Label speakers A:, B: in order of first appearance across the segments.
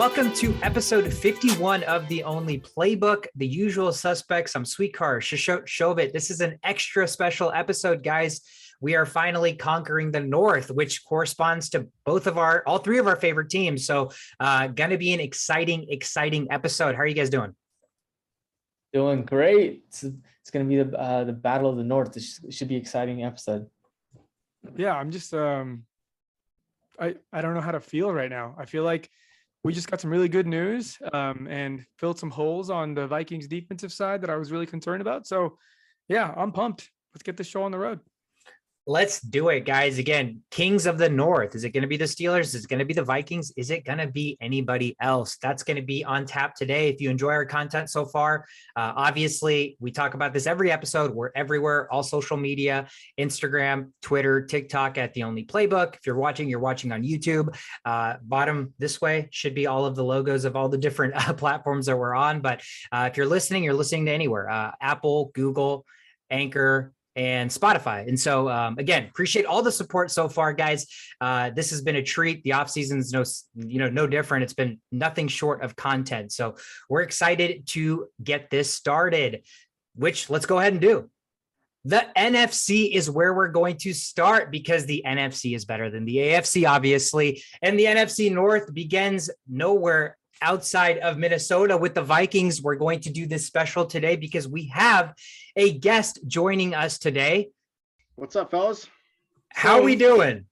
A: Welcome to episode 51 of The Only Playbook, the usual suspects. I'm Sweetcar, Shovit. This is an extra special episode, guys. We are finally conquering the North, which corresponds to all three of our favorite teams. So gonna be an exciting episode. How are you guys doing?
B: Doing great. It's gonna be the Battle of the North. It should be an exciting episode.
C: Yeah, I'm just I don't know how to feel right now. I feel like we just got some really good news and filled some holes on the Vikings defensive side that I was really concerned about. So yeah, I'm pumped. Let's get this show on the road.
A: Let's do it, guys. Again, Kings of the North. Is it going to be the Steelers? Is it going to be the Vikings? Is it going to be anybody else? That's going to be on tap today. If you enjoy our content so far, obviously, we talk about this every episode. We're everywhere, all social media, Instagram, Twitter, TikTok at The Only Playbook. If you're watching on YouTube. Bottom this way should be all of the logos of all the different platforms that we're on. But if you're listening to anywhere, Apple, Google, Anchor, and Spotify. And so, again, appreciate all the support so far, guys. This has been a treat. The off season's no different. It's been nothing short of content. So we're excited to get this started, which let's go ahead and do. The NFC is where we're going to start because the NFC is better than the AFC, obviously. And the NFC North begins nowhere outside of Minnesota with the Vikings. We're going to do this special today because we have a guest joining us today.
D: What's up, fellas?
A: How are we doing?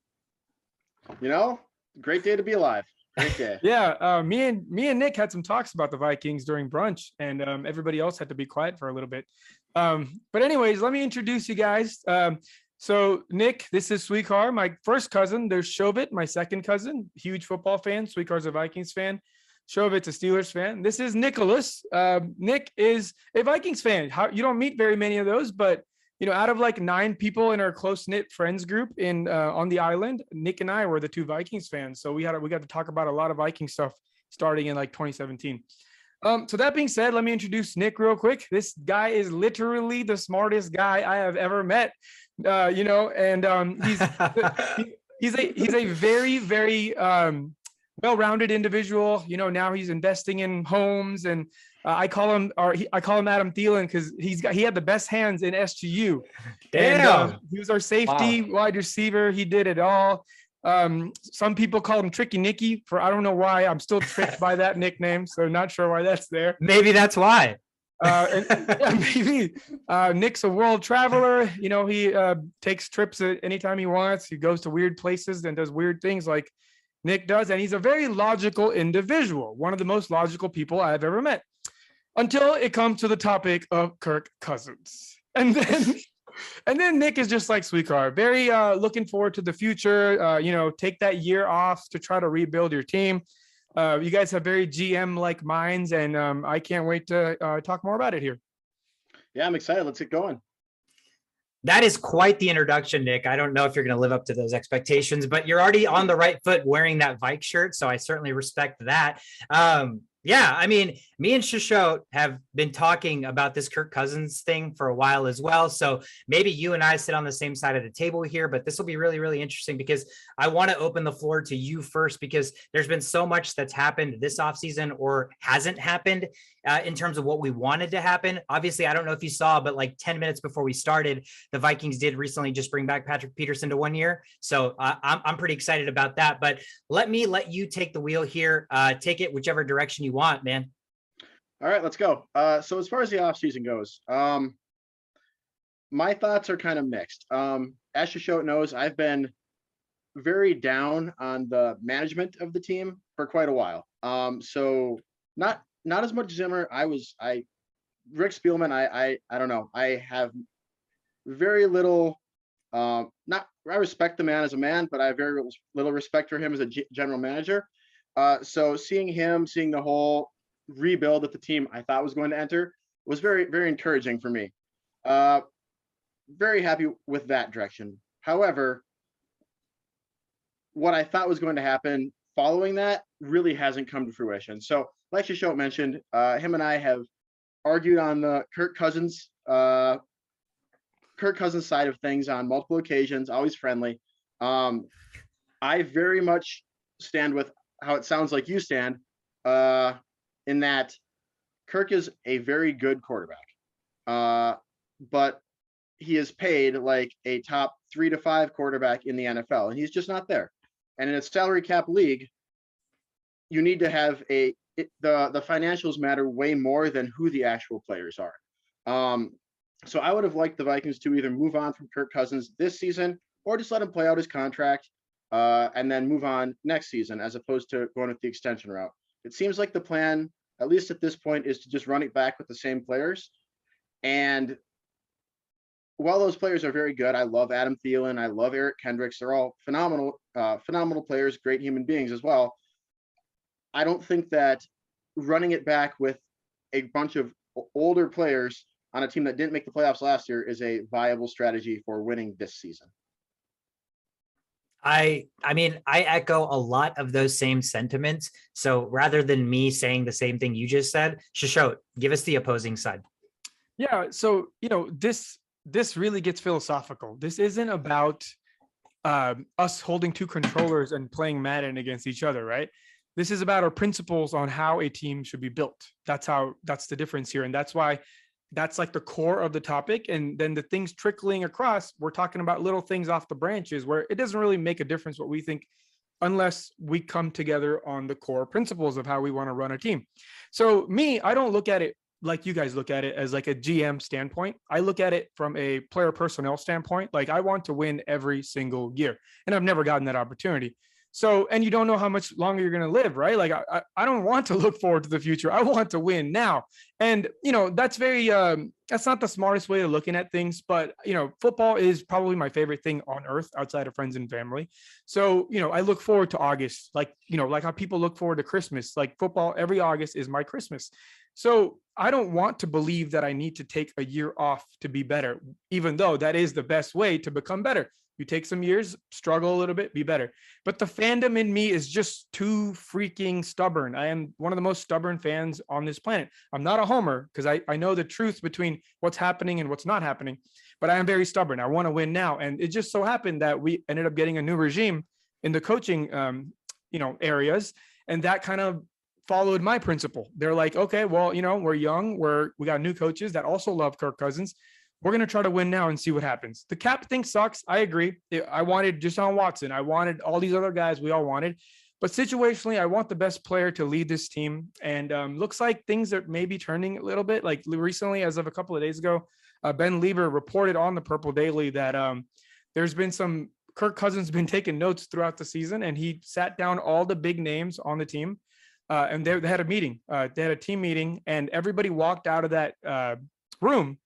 D: Great day to be alive. Great day.
C: Yeah, me and Nick had some talks about the Vikings during brunch, and everybody else had to be quiet for a little bit. But anyways, let me introduce you guys. So Nick, this is Sweetcar, my first cousin. There's Shovit, my second cousin, huge football fan. Sweetcar's a Vikings fan. Shovit's a Steelers fan. This is Nicholas. Nick is a Vikings fan. You don't meet very many of those, but out of like 9 people in our close-knit friends group on the island, Nick and I were the 2 Vikings fans. So we got to talk about a lot of Viking stuff starting in like 2017. So that being said, let me introduce Nick real quick. This guy is literally the smartest guy I have ever met. And he's a very, very well-rounded individual. Now he's investing in homes, and I call him Adam Thielen because he had the best hands in SGU.
A: Damn.
C: And he was our safety wide receiver. He did it all. Some people call him Tricky Nicky I don't know why. I'm still tricked by that nickname, so not sure why that's there.
A: Maybe that's why.
C: Maybe Nick's a world traveler. He takes trips at anytime he wants. He goes to weird places and does weird things like Nick does, and he's a very logical individual, one of the most logical people I've ever met, until it comes to the topic of Kirk Cousins. And then Nick is just like Sweetcar, very looking forward to the future. Take that year off to try to rebuild your team. You guys have very GM-like minds, and I can't wait to talk more about it here.
D: Yeah, I'm excited. Let's get going.
A: That is quite the introduction, Nick. I don't know if you're going to live up to those expectations, but you're already on the right foot wearing that Vike shirt, so I certainly respect that. Yeah, I mean, me and Shishot have been talking about this Kirk Cousins thing for a while as well. So maybe you and I sit on the same side of the table here, but this will be really, really interesting because I want to open the floor to you first because there's been so much that's happened this offseason or hasn't happened in terms of what we wanted to happen. Obviously, I don't know if you saw, but like 10 minutes before we started, the Vikings did recently just bring back Patrick Peterson to 1 year. So I'm pretty excited about that. But let you take the wheel here. Take it whichever direction you want, man.
D: All right, let's go. So as far as the offseason goes, my thoughts are kind of mixed. As Shishot knows, I've been very down on the management of the team for quite a while. So not as much Zimmer. Rick Spielman, I don't know. I have very little, I respect the man as a man, but I have very little respect for him as a general manager. So seeing the whole rebuild that the team I thought was going to enter was very, very encouraging for me. Very happy with that direction. However, what I thought was going to happen following that really hasn't come to fruition. So like Shishot mentioned, him and I have argued on the Kirk Cousins side of things on multiple occasions, always friendly. I very much stand with how it sounds like you stand, in that Kirk is a very good quarterback, but he is paid like a top 3 to 5 quarterback in the NFL, and he's just not there. And in a salary cap league, you need to have the financials matter way more than who the actual players are. So I would have liked the Vikings to either move on from Kirk Cousins this season or just let him play out his contract and then move on next season, as opposed to going with the extension route. It seems like the plan, at least at this point, is to just run it back with the same players. And while those players are very good, I love Adam Thielen, I love Eric Kendricks. They're all phenomenal players, great human beings as well. I don't think that running it back with a bunch of older players on a team that didn't make the playoffs last year is a viable strategy for winning this season.
A: I mean, I echo a lot of those same sentiments. So rather than me saying the same thing you just said, Shishot, give us the opposing side.
C: Yeah. So, this really gets philosophical. This isn't about us holding 2 controllers and playing Madden against each other, right? This is about our principles on how a team should be built. That's the difference here. And that's why that's like the core of the topic. And then the things trickling across, we're talking about little things off the branches where it doesn't really make a difference what we think unless we come together on the core principles of how we want to run a team. So I don't look at it like you guys look at it as like a GM standpoint. I look at it from a player personnel standpoint. Like I want to win every single year, and I've never gotten that opportunity. So, and you don't know how much longer you're going to live, right? Like I don't want to look forward to the future. I want to win now. And, that's very, that's not the smartest way of looking at things, but, football is probably my favorite thing on earth outside of friends and family. So, I look forward to August, like how people look forward to Christmas, like football, every August is my Christmas. So I don't want to believe that I need to take a year off to be better, even though that is the best way to become better. You take some years, struggle a little bit, be better. But the fandom in me is just too freaking stubborn. I am one of the most stubborn fans on this planet. I'm not a homer because I know the truth between what's happening and what's not happening, but I am very stubborn. I want to win now. And it just so happened that we ended up getting a new regime in the coaching, areas. And that kind of followed my principle. They're like, okay, well, we're young, we got new coaches that also love Kirk Cousins. We're going to try to win now and see what happens. The cap thing sucks. I agree. I wanted Deshaun Watson. I wanted all these other guys we all wanted. But situationally, I want the best player to lead this team. And looks like things are maybe turning a little bit. Like recently, as of a couple of days ago, Ben Lieber reported on the Purple Daily that there's been Kirk Cousins been taking notes throughout the season. And he sat down all the big names on the team. And they had a meeting. They had a team meeting. And everybody walked out of that room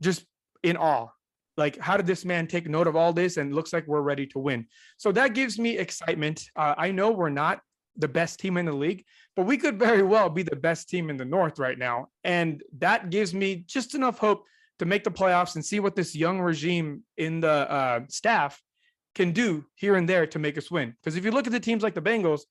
C: just in awe. Like, how did this man take note of all this? And it looks like we're ready to win. So that gives me excitement. I know we're not the best team in the league, but we could very well be the best team in the North right now. And that gives me just enough hope to make the playoffs and see what this young regime in the staff can do here and there to make us win. Because if you look at the teams like the Bengals,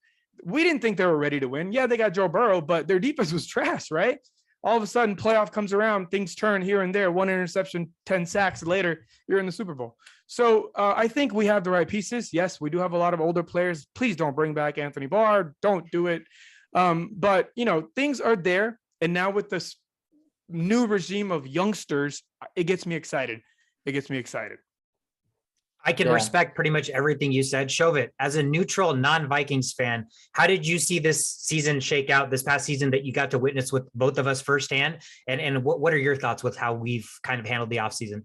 C: we didn't think they were ready to win. Yeah, they got Joe Burrow, but their defense was trash, right? All of a sudden, playoff comes around, things turn here and there, 1 interception, 10 sacks later, you're in the Super Bowl. So I think we have the right pieces. Yes, we do have a lot of older players. Please don't bring back Anthony Barr. Don't do it. But, things are there. And now with this new regime of youngsters, it gets me excited.
A: I can respect pretty much everything you said. Shovit, as a neutral non-Vikings fan, how did you see this season shake out, this past season that you got to witness with both of us firsthand? And what are your thoughts with how we've kind of handled the offseason?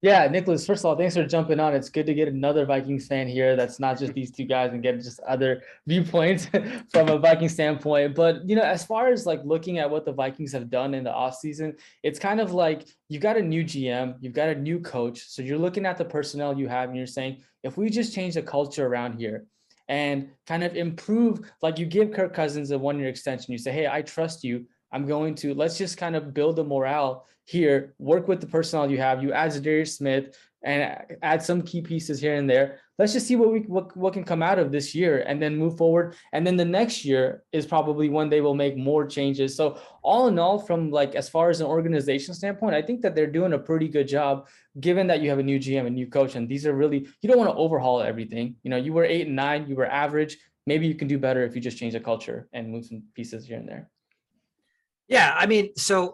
B: Yeah, Nicholas, first of all, thanks for jumping on. It's good to get another Vikings fan here that's not just these 2 guys and get just other viewpoints from a Viking standpoint. But, as far as like looking at what the Vikings have done in the offseason, it's kind of like you've got a new GM, you've got a new coach. So you're looking at the personnel you have and you're saying, if we just change the culture around here and kind of improve, like you give Kirk Cousins a 1-year extension, you say, hey, I trust you. Let's just kind of build the morale here, work with the personnel you have. You add Zadarius Smith and add some key pieces here and there. Let's just see what can come out of this year and then move forward. And then the next year is probably when they will make more changes. So all in all, from like as far as an organization standpoint, I think that they're doing a pretty good job, given that you have a new GM, a new coach, and these are really, you don't want to overhaul everything. You were 8-9, you were average. maybe you can do better if you just change the culture and move some pieces here and there.
A: Yeah, I mean, so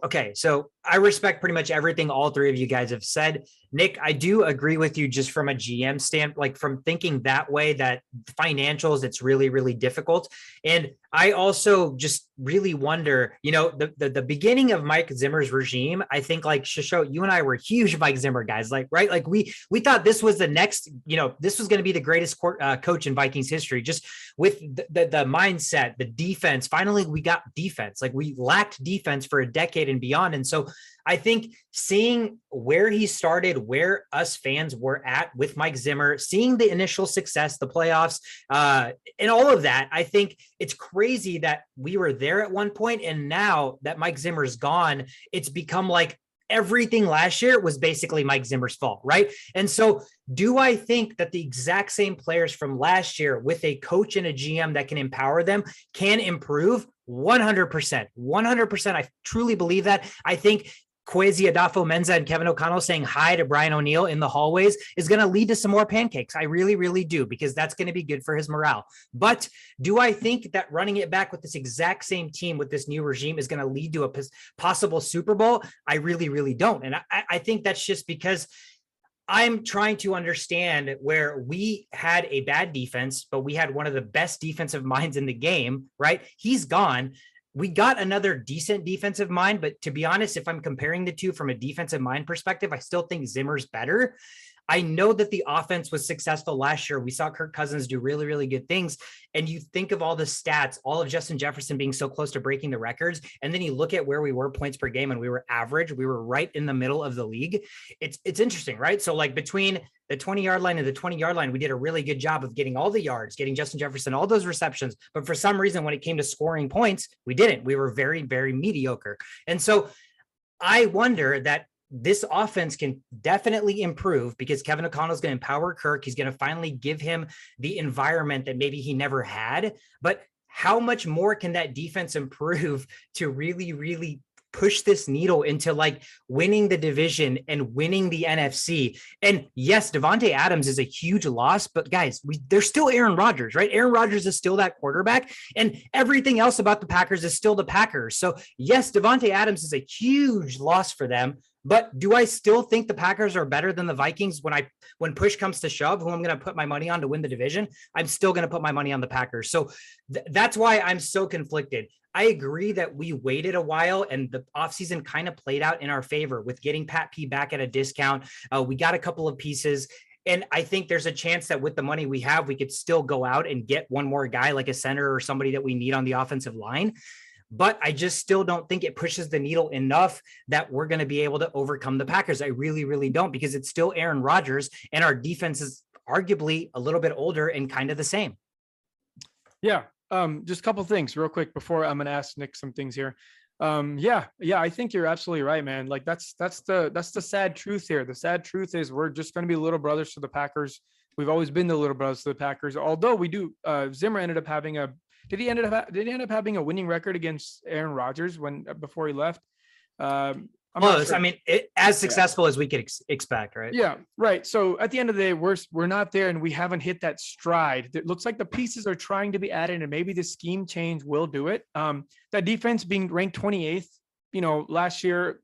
A: I respect pretty much everything all three of you guys have said. Nick, I do agree with you just from a GM stand, like from thinking that way, that financials, it's really, really difficult. And I also just really wonder, the beginning of Mike Zimmer's regime, I think like Shisho, you and I were huge Mike Zimmer guys, like, right? Like we thought this was the next, this was going to be the greatest coach in Vikings history, just with the mindset, the defense. Finally, we got defense. Like we lacked defense for a decade and beyond. And so I think seeing where he started, where us fans were at with Mike Zimmer, seeing the initial success, the playoffs, and all of that, I think it's crazy that we were there at one point, and now that Mike Zimmer's gone, it's become like everything last year was basically Mike Zimmer's fault, right? And so do I think that the exact same players from last year with a coach and a GM that can empower them can improve? 100%. 100%. I truly believe that. I think Kwesi Adolfo-Mensah and Kevin O'Connell saying hi to Brian O'Neill in the hallways is going to lead to some more pancakes. I really, really do, because that's going to be good for his morale. But do I think that running it back with this exact same team with this new regime is going to lead to a possible Super Bowl? I really, really don't. And I think that's just because I'm trying to understand where we had a bad defense, but we had one of the best defensive minds in the game, right? He's gone. We got another decent defensive mind, but to be honest, if I'm comparing the two from a defensive mind perspective, I still think Zimmer's better. I know that the offense was successful last year. We saw Kirk Cousins do really, really good things. And you think of all the stats, all of Justin Jefferson being so close to breaking the records. And then you look at where we were points per game and we were average. We were right in the middle of the league. It's interesting, right? So like between the 20-yard line and the 20-yard line, we did a really good job of getting all the yards, getting Justin Jefferson, all those receptions. But for some reason, when it came to scoring points, we didn't. We were very, very mediocre. And so I wonder that this offense can definitely improve because Kevin O'Connell is going to empower Kirk. He's going to finally give him the environment that maybe he never had. But how much more can that defense improve to really, really push this needle into like winning the division and winning the NFC? And yes, Devontae Adams is a huge loss, but guys, there's still Aaron Rodgers, right? Aaron Rodgers is still that quarterback, and everything else about the Packers is still the Packers. So yes, Devontae Adams is a huge loss for them. But do I still think the Packers are better than the Vikings when push comes to shove, who I'm going to put my money on to win the division? I'm still going to put my money on the Packers. So that's why I'm so conflicted. I agree that we waited a while and the offseason kind of played out in our favor with getting Pat P back at a discount. We got a couple of pieces. And I think there's a chance that with the money we have, we could still go out and get one more guy like a center or somebody that we need on the offensive line. But I just still don't think it pushes the needle enough that we're going to be able to overcome the Packers. I really, really don't, because it's still Aaron Rodgers and our defense is arguably a little bit older and kind of the same.
C: Yeah. Just a couple of things real quick before I'm going to ask Nick some things here. Yeah, I think you're absolutely right, man. Like that's the sad truth here. The sad truth is we're just going to be little brothers to the Packers. We've always been the little brothers to the Packers. Although we do, Zimmer ended up having did he end up having a winning record against Aaron Rodgers before he left?
A: Close. Sure. I mean, as successful as we could expect, right?
C: Yeah, right. So at the end of the day, we're not there, and we haven't hit that stride. It looks like the pieces are trying to be added, and maybe the scheme change will do it. That defense being ranked 28th, last year,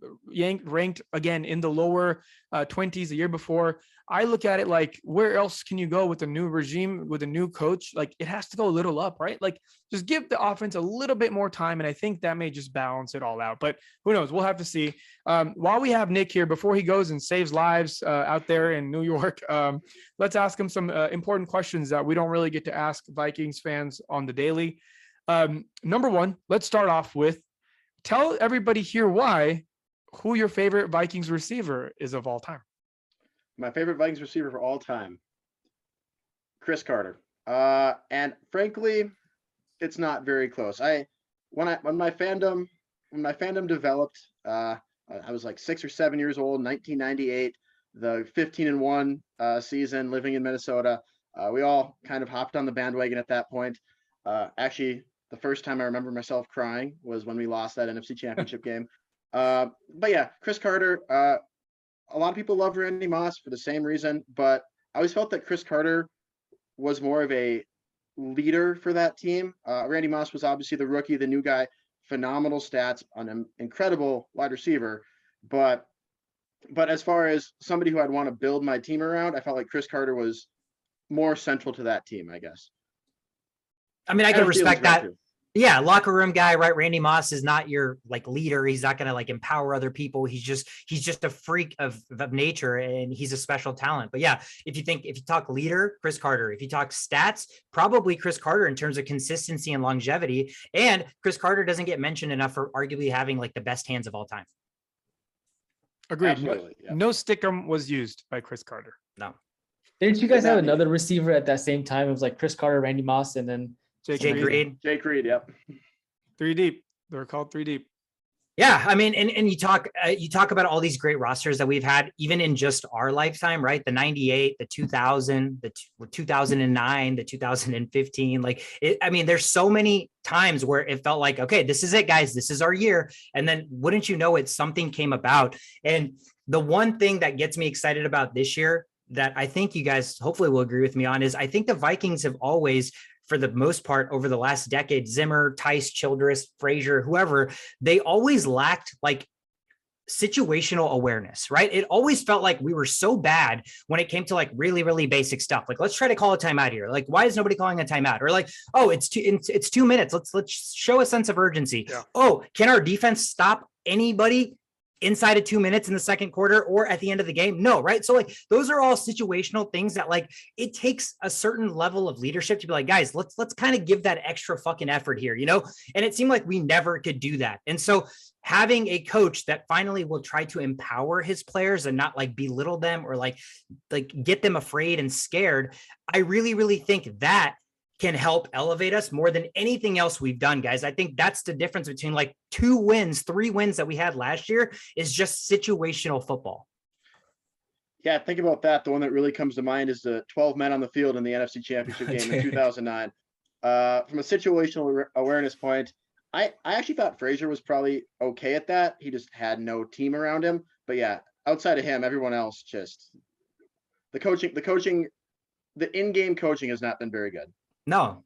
C: ranked again in the lower 20s the year before. I look at it like, where else can you go with a new regime, with a new coach? Like, it has to go a little up, right? Like, just give the offense a little bit more time, and I think that may just balance it all out. But who knows? We'll have to see. While we have Nick here, before he goes and saves lives out there in New York, let's ask him some important questions that we don't really get to ask Vikings fans on the daily. Number one, let's start off with, tell everybody here who your favorite Vikings receiver is of all time.
D: My favorite Vikings receiver for all time, Chris Carter. And frankly, it's not very close. When my fandom developed, I was like 6 or 7 years old, 1998, the 15-1 season, living in Minnesota. We all kind of hopped on the bandwagon at that point. Actually, the first time I remember myself crying was when we lost that NFC Championship game. But yeah, Chris Carter. A lot of people love Randy Moss for the same reason, but I always felt that Chris Carter was more of a leader for that team. Randy Moss was obviously the rookie, the new guy, phenomenal stats on an incredible wide receiver. But as far as somebody who I'd want to build my team around, I felt like Chris Carter was more central to that team, I guess.
A: I mean, I can respect that. Yeah, locker room guy, right? Randy Moss is not your like leader. He's not going to like empower other people. He's just a freak of nature, and he's a special talent. But yeah, if you talk leader, Chris Carter. If you talk stats, probably Chris Carter in terms of consistency and longevity. And Chris Carter doesn't get mentioned enough for arguably having like the best hands of all time.
C: Agreed. No stickum was used by Chris Carter.
A: No.
B: Didn't you guys have another receiver at that same time? It was like Chris Carter, Randy Moss, and then
A: Jake Reed.
D: Jake Reed, yep.
C: 3 deep. They're called 3 deep.
A: Yeah, I mean, and you talk about all these great rosters that we've had, even in just our lifetime, right? The 98, the 2000, the 2009, the 2015. Like, I mean, there's so many times where it felt like, okay, this is it, guys. This is our year. And then wouldn't you know it, something came about. And the one thing that gets me excited about this year that I think you guys hopefully will agree with me on is I think the Vikings have always, for the most part, over the last decade, Zimmer, Tice, Childress, Frazier, whoever, they always lacked like situational awareness, right? It always felt like we were so bad when it came to like really, really basic stuff. Like, let's try to call a timeout here. Like, why is nobody calling a timeout? Or like, oh, it's 2 minutes. Let's show a sense of urgency. Yeah. Oh, can our defense stop anybody inside of 2 minutes in the second quarter or at the end of the game? No, right? So like those are all situational things that like it takes a certain level of leadership to be like, guys, let's kind of give that extra fucking effort here, you know? And it seemed like we never could do that. And so having a coach that finally will try to empower his players and not like belittle them or like get them afraid and scared, I really, really think that can help elevate us more than anything else we've done, guys. I think that's the difference between like 3 wins that we had last year is just situational football.
D: Yeah, think about that. The one that really comes to mind is the 12 men on the field in the NFC Championship game in 2009. From a situational awareness point, I actually thought Frazier was probably okay at that. He just had no team around him. But yeah, outside of him, everyone else just the coaching, the in-game coaching has not been very good.
A: No.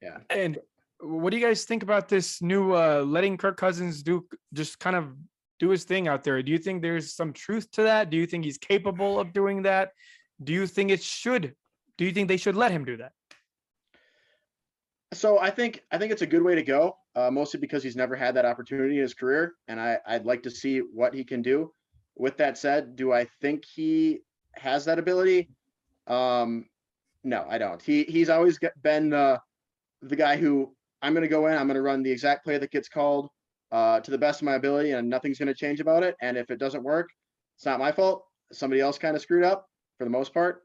D: Yeah.
C: And what do you guys think about this new letting Kirk Cousins do his thing out there? Do you think there's some truth to that? Do you think he's capable of doing that? Do you think they should let him do that?
D: So I think it's a good way to go, mostly because he's never had that opportunity in his career, and I'd like to see what he can do. With that said, do I think he has that ability? No, I don't. He's always been the guy who I'm going to go in, I'm going to run the exact play that gets called to the best of my ability, and nothing's going to change about it. And if it doesn't work, it's not my fault. Somebody else kind of screwed up for the most part.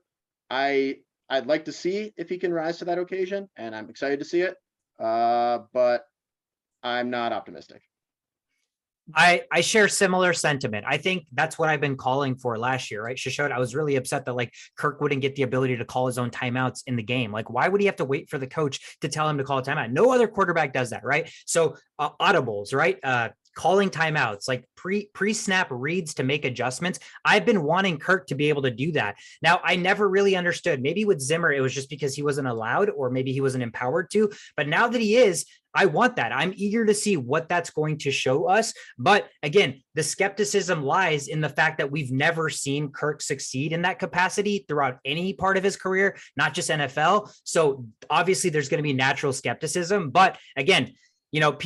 D: I'd like to see if he can rise to that occasion, and I'm excited to see it. But I'm not optimistic.
A: I share similar sentiment. I think that's what I've been calling for last year, right? Shishod, I was really upset that like Kirk wouldn't get the ability to call his own timeouts in the game. Like, why would he have to wait for the coach to tell him to call a timeout? No other quarterback does that, right? So audibles, right? Calling timeouts, like pre-snap reads to make adjustments. I've been wanting Kirk to be able to do that. Now, I never really understood. Maybe with Zimmer, it was just because he wasn't allowed, or maybe he wasn't empowered to. But now that he is, I want that. I'm eager to see what that's going to show us. But again, the skepticism lies in the fact that we've never seen Kirk succeed in that capacity throughout any part of his career, not just NFL. So obviously there's going to be natural skepticism. But again, you know,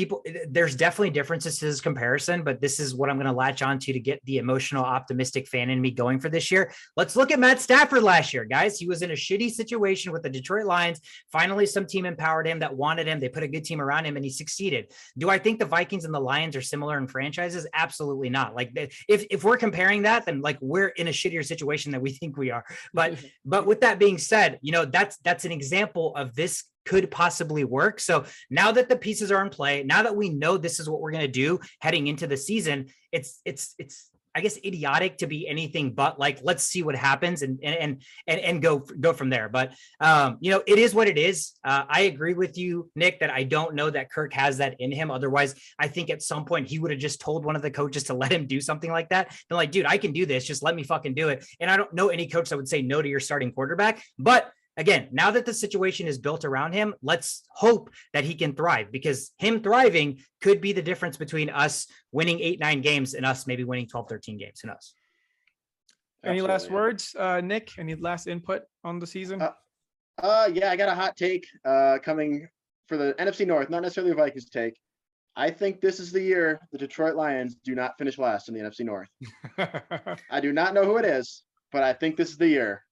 A: there's definitely differences to this comparison, but this is what I'm going to latch onto to get the emotional, optimistic fan in me going for this year. Let's look at Matt Stafford last year, guys. He was in a shitty situation with the Detroit Lions. Finally, some team empowered him that wanted him. They put a good team around him and he succeeded. Do I think the Vikings and the Lions are similar in franchises? Absolutely not. Like if we're comparing that, then like we're in a shittier situation than we think we are. But with that being said, you know, that's an example of this could possibly work. So now that the pieces are in play, now that we know this is what we're going to do heading into the season, it's I guess idiotic to be anything but like, let's see what happens and go from there. But you know, it is what it is. I agree with you, Nick, that I don't know that Kirk has that in him. Otherwise, I think at some point he would have just told one of the coaches to let him do something like that. They're like, dude, I can do this. Just let me fucking do it. And I don't know any coach that would say no to your starting quarterback. But again, now that the situation is built around him, let's hope that he can thrive, because him thriving could be the difference between us winning 8-9 games and us maybe winning 12-13 games and us.
C: Any last words, Nick? Any last input on the season?
D: Yeah, I got a hot take coming for the NFC North, not necessarily the Vikings take. I think this is the year the Detroit Lions do not finish last in the NFC North. I do not know who it is, but I think this is the year.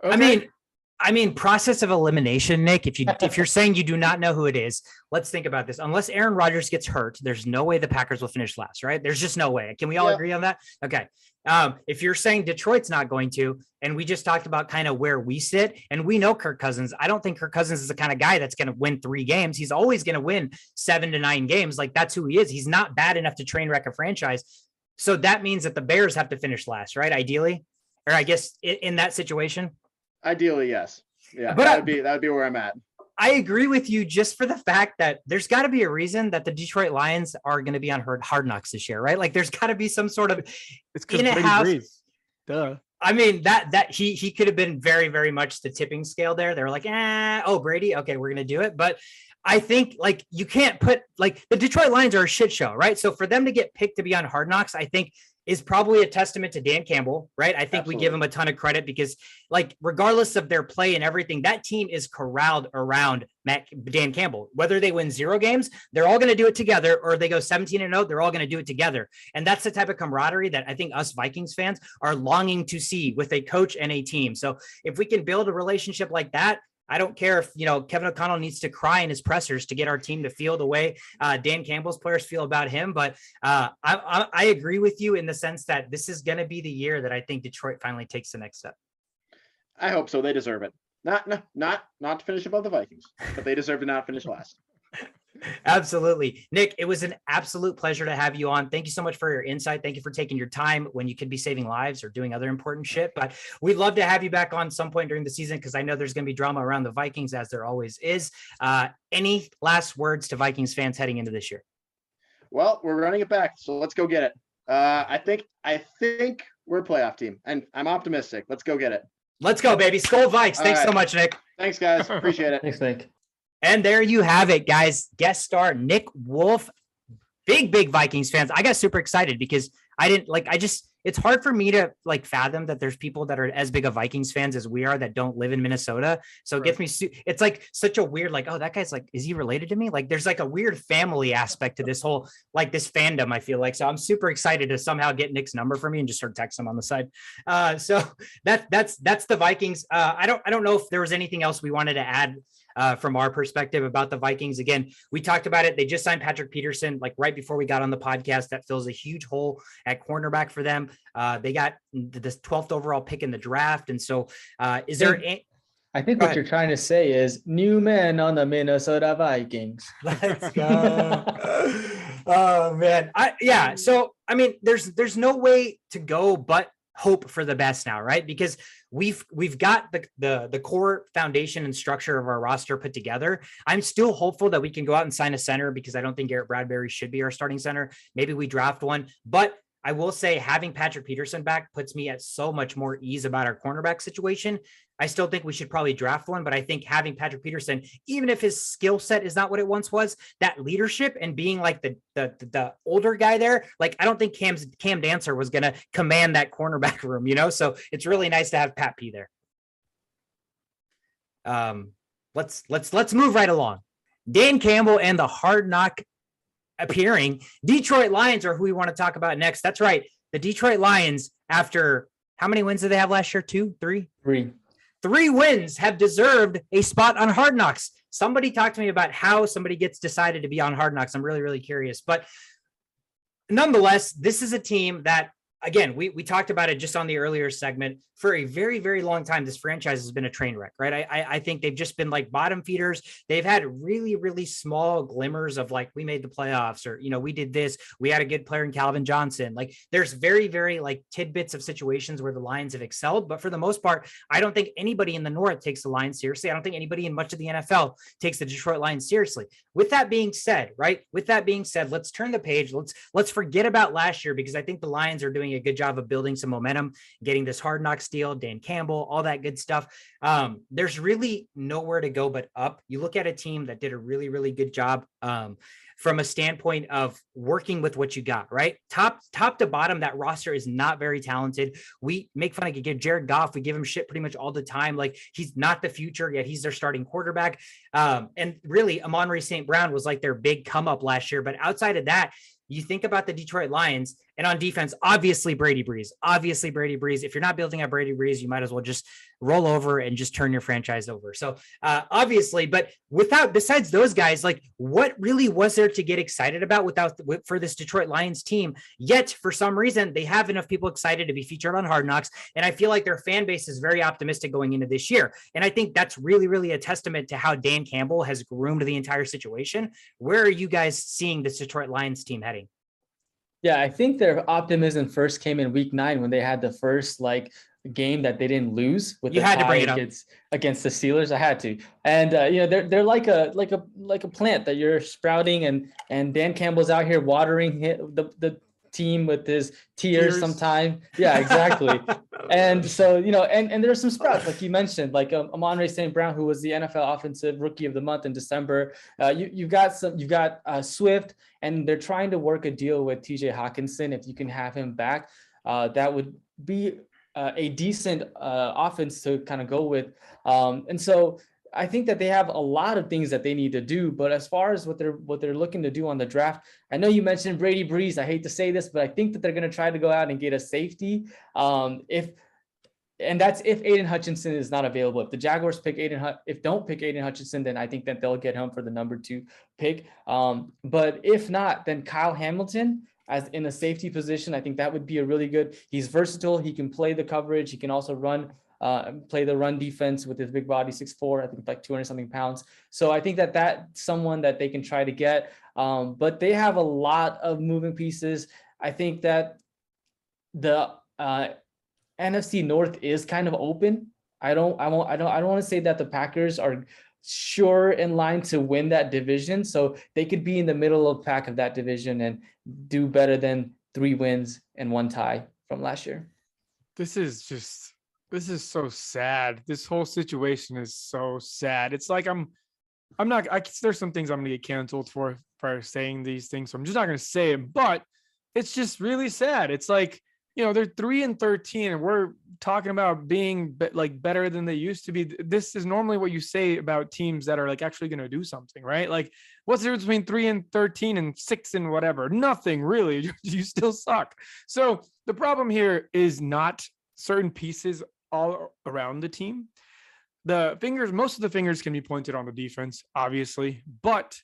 C: Okay.
A: I mean, process of elimination, Nick, if you're saying you do not know who it is, let's think about this. Unless Aaron Rodgers gets hurt, there's no way the Packers will finish last, right? There's just no way. Can we all agree on that? Okay. If you're saying Detroit's not going to, and we just talked about kind of where we sit, and we know Kirk Cousins, I don't think Kirk Cousins is the kind of guy that's going to win 3 games. He's always going to win 7 to 9 games. Like, that's who he is. He's not bad enough to train wreck a franchise. So that means that the Bears have to finish last, right? Ideally, or I guess in that situation.
D: Ideally, yes. Yeah,
A: but
D: that would be where I'm at.
A: I agree with you, just for the fact that there's got to be a reason that the Detroit Lions are going to be on Hard Knocks this year, right? Like, there's got to be some sort of
C: it's Duh.
A: I mean, that he could have been very, very much the tipping scale there. They were like, oh, Brady, okay, we're going to do it. But I think, like, you can't put, like, the Detroit Lions are a shit show, right? So for them to get picked to be on Hard Knocks, I think is probably a testament to Dan Campbell, right? I think
D: Absolutely.
A: we give him a ton of credit, because, like, regardless of their play and everything, that team is corralled around Dan Campbell. Whether they win 0 games, they're all going to do it together, or they go 17-0, they're all going to do it together. And that's the type of camaraderie that I think us Vikings fans are longing to see with a coach and a team. So if we can build a relationship like that, I don't care if, Kevin O'Connell needs to cry in his pressers to get our team to feel the way Dan Campbell's players feel about him. But I agree with you in the sense that this is going to be the year that I think Detroit finally takes the next step.
D: I hope so. They deserve it. Not to finish above the Vikings, but they deserve to not finish last.
A: Absolutely. Nick, it was an absolute pleasure to have you on. Thank you so much for your insight. Thank you for taking your time when you could be saving lives or doing other important shit. But we'd love to have you back on some point during the season, because I know there's going to be drama around the Vikings, as there always is. Any last words to Vikings fans heading into this year?
D: Well, we're running it back, so let's go get it. I think we're a playoff team, and I'm optimistic. Let's go get it.
A: Let's go, baby. Skol Vikes. Thanks so much, Nick.
D: Thanks, guys. Appreciate it.
B: Thanks, Nick.
A: And there you have it, guys. Guest star Nick Wolff. Big Vikings fans. I got super excited because it's hard for me to fathom that there's people that are as big of Vikings fans as we are that don't live in Minnesota. So it gets me, it's like such a weird, oh, that guy's is he related to me? Like, there's a weird family aspect to this whole, this fandom, I feel like. So I'm super excited to somehow get Nick's number for me and just start texting him on the side. So that's the Vikings. I don't know if there was anything else we wanted to add from our perspective about the Vikings. Again, we talked about it. They just signed Patrick Peterson right before we got on the podcast. That fills a huge hole at cornerback for them. They got the 12th overall pick in the draft. And so I think
B: what you're trying to say is new men on the Minnesota Vikings.
A: Let's go. Oh man. So, I mean, there's no way to go but hope for the best now, right? Because we've got the core foundation and structure of our roster put together. I'm still hopeful that we can go out and sign a center, because I don't think Garrett Bradbury should be our starting center. Maybe we draft one, but I will say having Patrick Peterson back puts me at so much more ease about our cornerback situation. I still think we should probably draft one, but I think having Patrick Peterson, even if his skill set is not what it once was, that leadership and being the older guy there, I don't think Cam Dancer was going to command that cornerback room, so it's really nice to have Pat P there. Let's move right along. Dan Campbell and the Hard Knock appearing Detroit Lions are who we want to talk about next. That's right. The Detroit Lions, after how many wins did they have last year? 2, 3? 3 wins, have deserved a spot on Hard Knocks. Somebody talk to me about how somebody gets decided to be on Hard Knocks. I'm really, really curious. But nonetheless, this is a team that, again, we talked about it just on the earlier segment. For a very, very long time, this franchise has been a train wreck, right? I think they've just been bottom feeders. They've had really, really small glimmers of we made the playoffs, or, we did this. We had a good player in Calvin Johnson. There's very, very tidbits of situations where the Lions have excelled. But for the most part, I don't think anybody in the North takes the Lions seriously. I don't think anybody in much of the NFL takes the Detroit Lions seriously. With that being said, let's turn the page. Let's forget about last year, because I think the Lions are doing doing a good job of building some momentum, getting this Hard Knocks deal, Dan Campbell, all that good stuff. There's really nowhere to go but up. You look at a team that did a really, really good job from a standpoint of working with what you got, right? Top to bottom, that roster is not very talented. We make fun of Jared Goff. We give him shit pretty much all the time. Like, he's not the future, yet he's their starting quarterback. And really, Amon-Ra St. Brown was like their big come up last year. But outside of that, you think about the Detroit Lions, and on defense, obviously Brady Breeze. If you're not building up Brady Breeze, you might as well just roll over and just turn your franchise over. So obviously, but besides those guys, like, what really was there to get excited about for this Detroit Lions team? Yet for some reason, they have enough people excited to be featured on Hard Knocks. And I feel like their fan base is very optimistic going into this year. And I think that's really, really a testament to how Dan Campbell has groomed the entire situation. Where are you guys seeing this Detroit Lions team heading?
B: Yeah, I think their optimism first came in week 9 when they had the first game that they didn't lose with
A: you
B: the
A: had to bring it
B: tie
A: up
B: against the Steelers. I had to, and they're like a plant that you're sprouting, and Dan Campbell's out here watering the team with his tears sometime. Yeah, exactly. And so, and there's some sprouts, like you mentioned, like Amon-Ra St. Brown, who was the NFL Offensive Rookie of the Month in December. You've got Swift, and they're trying to work a deal with TJ Hawkinson. If you can have him back, that would be a decent offense to kind of go with. And so I think that they have a lot of things that they need to do, but as far as what they're looking to do on the draft, I know you mentioned Brady Breeze. I hate to say this, but I think that they're going to try to go out and get a safety. And that's if Aiden Hutchinson is not available. If the Jaguars don't pick Aiden Hutchinson, then I think that they'll get him for the number 2 pick. But if not, then Kyle Hamilton as in a safety position, I think that would be a really good. He's versatile. He can play the coverage. He can also play the run defense with his big body, 6'4", I think like 200 something pounds. So I think that that's someone that they can try to get. But they have a lot of moving pieces. I think that the NFC North is kind of open. I don't want to say that the Packers are sure in line to win that division. So they could be in the middle of pack of that division and do better than 3 wins and 1 tie from last year.
C: This is so sad. This whole situation is so sad. It's like there's some things I'm going to get canceled for saying these things. So I'm just not going to say them, but it's just really sad. It's like, they're 3-13 and we're talking about being better than they used to be. This is normally what you say about teams that are actually going to do something, right? Like, what's the difference between 3-13 and 6 and whatever? Nothing really. You still suck. So the problem here is not certain pieces all around the team. Most of the fingers can be pointed on the defense, obviously, but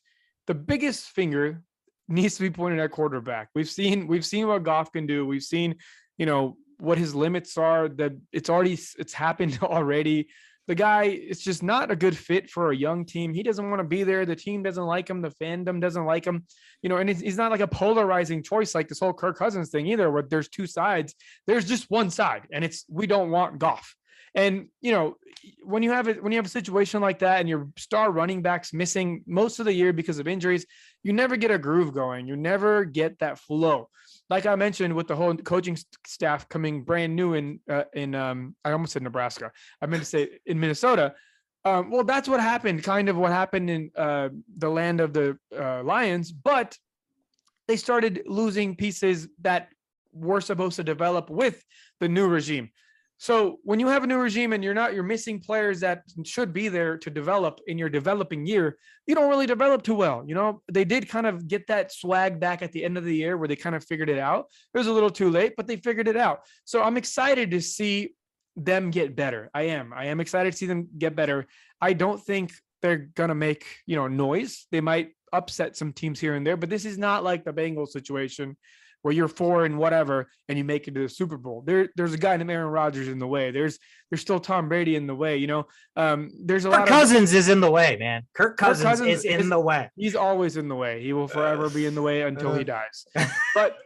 C: the biggest finger needs to be pointed at quarterback. We've seen what Goff can do. We've seen, what his limits are. That it's happened already. The guy is just not a good fit for a young team. He doesn't want to be there. The team doesn't like him. The fandom doesn't like him. And he's not like a polarizing choice like this whole Kirk Cousins thing either, where there's 2 sides. There's just one side, and it's we don't want Goff. And when you have a situation like that, and your star running backs missing most of the year because of injuries, you never get a groove going. You never get that flow. Like I mentioned, with the whole coaching staff coming brand new in I almost said Nebraska. I meant to say in Minnesota. Well, that's what happened. Kind of what happened in the land of the Lions, but they started losing pieces that were supposed to develop with the new regime. So when you have a new regime and you're missing players that should be there to develop in your developing year, you don't really develop too well. They did kind of get that swag back at the end of the year where they kind of figured it out. It was a little too late, but they figured it out. So I'm excited to see them get better. I am excited to see them get better. I don't think they're going to make, noise. They might upset some teams here and there, but this is not like the Bengals situation where you're 4 and whatever, and you make it to the Super Bowl. There's a guy named Aaron Rodgers in the way. There's still Tom Brady in the way. There's a lot.
A: Kirk Cousins is in the way, man. Kirk Cousins is in the way.
C: He's always in the way. He will forever be in the way until he dies. But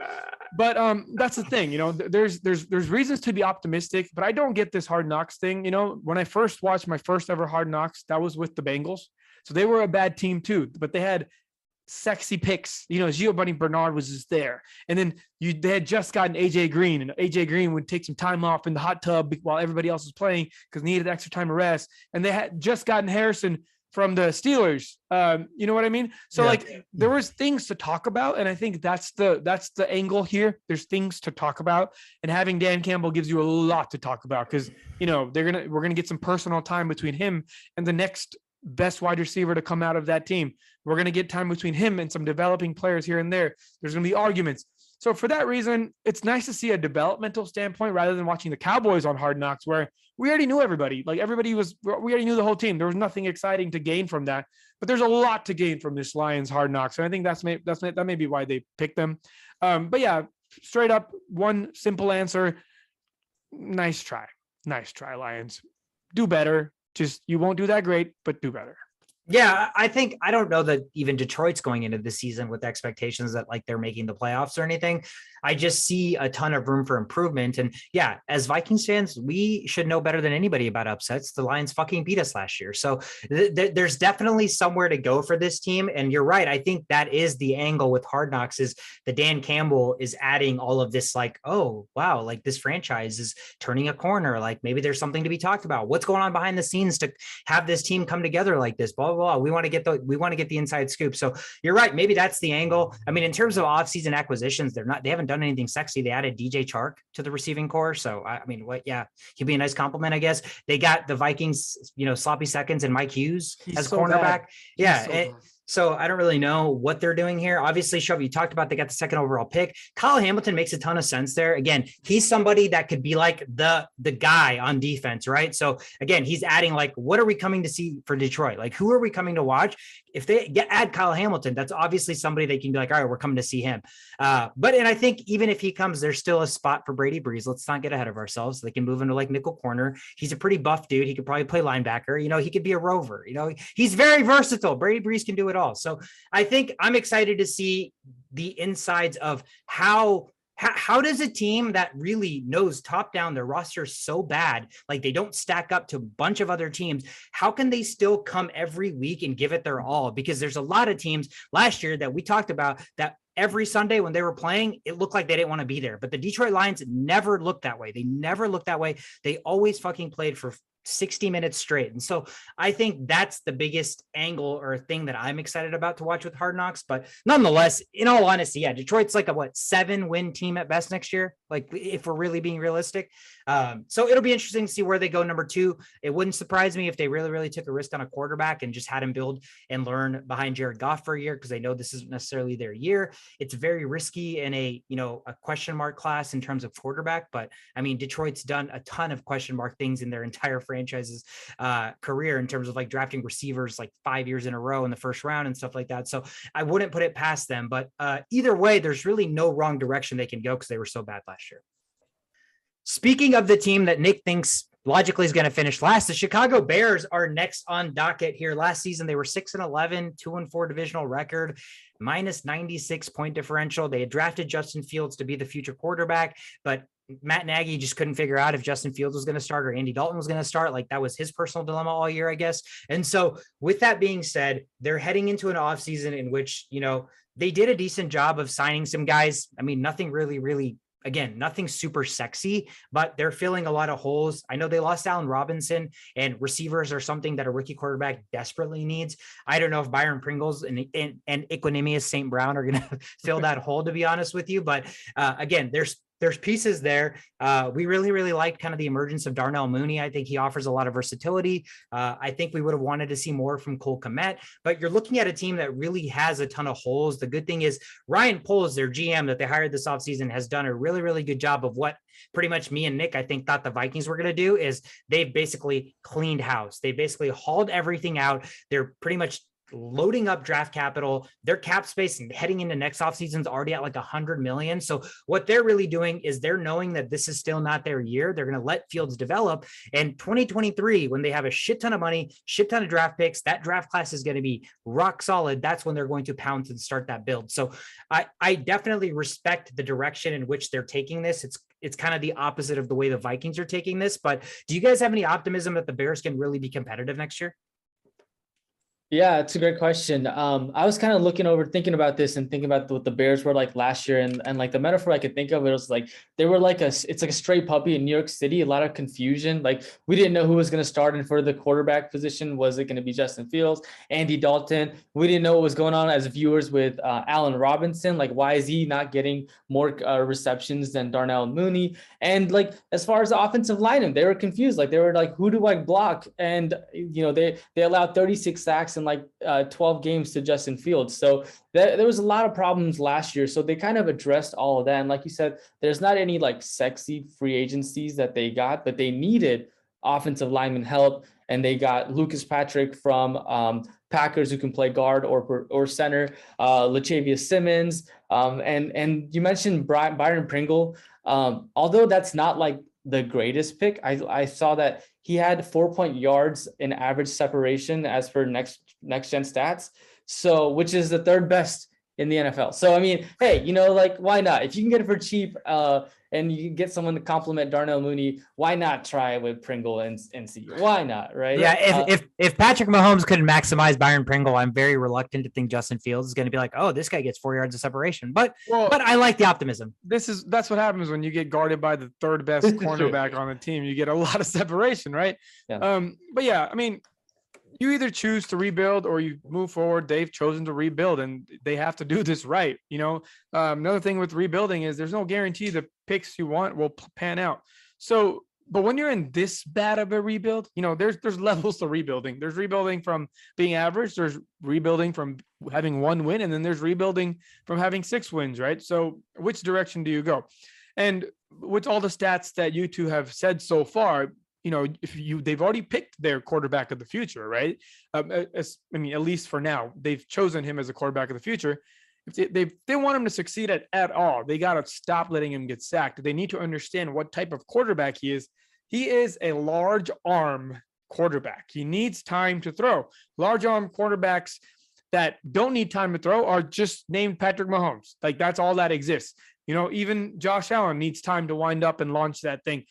C: that's the thing. There's reasons to be optimistic, but I don't get this Hard Knocks thing. When I first watched my first ever Hard Knocks, that was with the Bengals. So they were a bad team too, but they had sexy picks. Giovanni Bernard was just there. And then they had just gotten AJ Green, and AJ Green would take some time off in the hot tub while everybody else was playing because needed extra time to rest. And they had just gotten Harrison from the Steelers. You know what I mean? So there was things to talk about. And I think that's the angle here. There's things to talk about, and having Dan Campbell gives you a lot to talk about because, we're going to get some personal time between him and the next best wide receiver to come out of that team. We're going to get time between him and some developing players here and there. There's going to be arguments. So for that reason, it's nice to see a developmental standpoint rather than watching the Cowboys on Hard Knocks, where we already knew everybody. We already knew the whole team. There was nothing exciting to gain from that, but there's a lot to gain from this Lions Hard Knocks. And I think that may be why they picked them. But yeah, straight up, one simple answer. Nice try, Lions. Do better. Just, you won't do that great, but do better.
A: Yeah, I don't know that even Detroit's going into the season with expectations that they're making the playoffs or anything. I just see a ton of room for improvement. And yeah, as Vikings fans, we should know better than anybody about upsets. The Lions fucking beat us last year. So there's definitely somewhere to go for this team. And you're right. I think that is the angle with Hard Knocks, is the Dan Campbell is adding all of this, oh, wow, this franchise is turning a corner. Maybe there's something to be talked about. What's going on behind the scenes to have this team come together like this, blah, blah, blah. We want to get the inside scoop. So you're right. Maybe that's the angle. I mean, in terms of offseason acquisitions, they haven't done anything sexy. They added DJ Chark to the receiving core. So, I mean, he'd be a nice compliment, I guess. They got the Vikings, sloppy seconds and Mike Hughes as cornerback. So I don't really know what they're doing here. Obviously, Shove, you talked about they got the second overall pick. Kyle Hamilton makes a ton of sense there. Again, he's somebody that could be the guy on defense, right? So again, he's adding what are we coming to see for Detroit? Who are we coming to watch? If they add Kyle Hamilton, that's obviously somebody they can be all right, we're coming to see him. And I think even if he comes, there's still a spot for Brady Breeze. Let's not get ahead of ourselves. They can move into nickel corner. He's a pretty buff dude. He could probably play linebacker. He could be a rover. He's very versatile. Brady Breeze can do it all. So I think I'm excited to see the insides of how does a team that really knows top down their roster is so bad, they don't stack up to a bunch of other teams, how can they still come every week and give it their all? Because there's a lot of teams last year that we talked about that every Sunday when they were playing, it looked like they didn't want to be there. But the Detroit Lions never looked that way. They always fucking played for 60 minutes straight. And so I think that's the biggest angle or thing that I'm excited about to watch with Hard Knocks. But nonetheless, in all honesty, yeah, Detroit's a 7-win team at best next year, if we're really being realistic. So it'll be interesting to see where they go. Number 2, it wouldn't surprise me if they really, really took a risk on a quarterback and just had him build and learn behind Jared Goff for a year, because they know this isn't necessarily their year. It's very risky in a question mark class in terms of quarterback. But I mean, Detroit's done a ton of question mark things in their entire franchise's career in terms of drafting receivers 5 years in a row in the first round and stuff like that. So I wouldn't put it past them, but either way, there's really no wrong direction they can go because they were so bad last year. Speaking of the team that Nick thinks logically is going to finish last, the Chicago Bears are next on docket here. Last season, they were 6-11, 2-4 divisional record, minus 96 point differential. They had drafted Justin Fields to be the future quarterback, but Matt Nagy just couldn't figure out if Justin Fields was going to start or Andy Dalton was going to start. That was his personal dilemma all year, I guess. And so with that being said, they're heading into an offseason in which, they did a decent job of signing some guys. I mean, nothing really, again, nothing super sexy, but they're filling a lot of holes. I know they lost Allen Robinson, and receivers are something that a rookie quarterback desperately needs. I don't know if Byron Pringles and Equanimous St. Brown are going to fill that hole, to be honest with you. But again, there's pieces there. We really like kind of the emergence of Darnell Mooney. I think he offers a lot of versatility. I think we would have wanted to see more from Cole Kmet, but you're looking at a team that really has a ton of holes. The good thing is Ryan Poles, their GM that they hired this offseason, has done a really good job of what pretty much me and Nick, I think, thought the Vikings were going to do. Is they've basically cleaned house. They basically hauled everything out. They're pretty much loading up draft capital. Their cap space and heading into next offseason is already at $100 million. So what they're really doing is they're knowing that this is still not their year. They're going to let Fields develop. And 2023, when they have a shit ton of money, shit ton of draft picks, that draft class is going to be rock solid. That's when they're going to pounce and start that build. So I definitely respect the direction in which they're taking this. It's kind of the opposite of the way the Vikings are taking this. But do you guys have any optimism that the Bears can really be competitive next year?
B: Yeah, it's a great question. I was kind of thinking about this and thinking about what the Bears were like last year, and like the metaphor I could think of it was like they were like it's like a stray puppy in New York City. A lot of confusion. Like we didn't know who was going to start in for the quarterback position. Was it going to be Justin Fields, Andy Dalton? We didn't know what was going on as viewers with Allen Robinson. Like why is he not getting more receptions than Darnell Mooney? And like as far as the offensive lineman, they were confused. Like they were like, who do I block? And they allowed 36 sacks in like 12 games to Justin Fields. So there was a lot of problems last year. So they kind of addressed all of that. And like you said, there's not any like sexy free agencies that they got, but they needed offensive lineman help. And they got Lucas Patrick from Packers, who can play guard or center, Latavius Simmons. And you mentioned Byron Pringle. Although that's not like the greatest pick, I saw that he had 4 yards in average separation as per next gen stats. So, which is the third best in the NFL. So, I mean, hey, like why not? If you can get it for cheap, and you can get someone to complement Darnell Mooney, why not try with Pringle and see? Why not, right?
A: Yeah, if Patrick Mahomes couldn't maximize Byron Pringle, I'm very reluctant to think Justin Fields is going to be like, oh, this guy gets 4 yards of separation. But I like the optimism.
C: That's what happens when you get guarded by the third best cornerback on the team. You get a lot of separation, right?
B: Yeah.
C: But yeah, I mean, you either choose to rebuild or you move forward. They've chosen to rebuild, and they have to do this right. Another thing with rebuilding is there's no guarantee the picks you want will pan out. So, but when you're in this bad of a rebuild, there's levels to rebuilding. There's rebuilding from being average. There's rebuilding from having 1 win, and then there's rebuilding from having 6 wins, right? So which direction do you go? And with all the stats that you two have said so far, they've already picked their quarterback of the future, right? At least for now, they've chosen him as a quarterback of the future. If they want him to succeed at all, they got to stop letting him get sacked. They need to understand what type of quarterback he is. He is a large arm quarterback. He needs time to throw. Large arm quarterbacks that don't need time to throw are just named Patrick Mahomes. Like that's all that exists. Even Josh Allen needs time to wind up and launch that thing.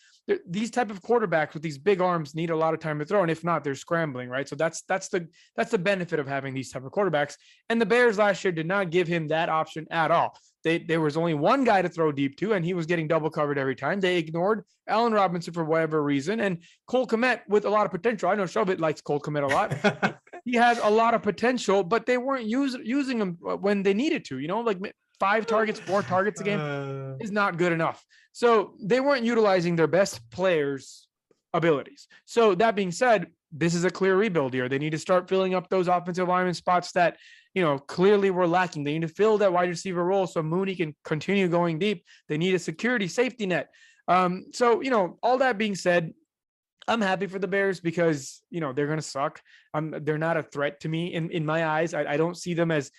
C: These type of quarterbacks with these big arms need a lot of time to throw, and if not, they're scrambling, right? So that's the benefit of having these type of quarterbacks. And the Bears last year did not give him that option at all. There was only one guy to throw deep to, and he was getting double covered every time. They ignored Allen Robinson for whatever reason, and Cole Kmet with a lot of potential. I know Shobit likes Cole Kmet a lot. He has a lot of potential, but they weren't using him when they needed to. Like 5 targets, 4 targets a game is not good enough. So they weren't utilizing their best players' abilities. So that being said, this is a clear rebuild year. They need to start filling up those offensive lineman spots that, clearly were lacking. They need to fill that wide receiver role so Mooney can continue going deep. They need a security safety net. So, all that being said, I'm happy for the Bears because, they're going to suck. They're not a threat to me in my eyes. I don't see them as,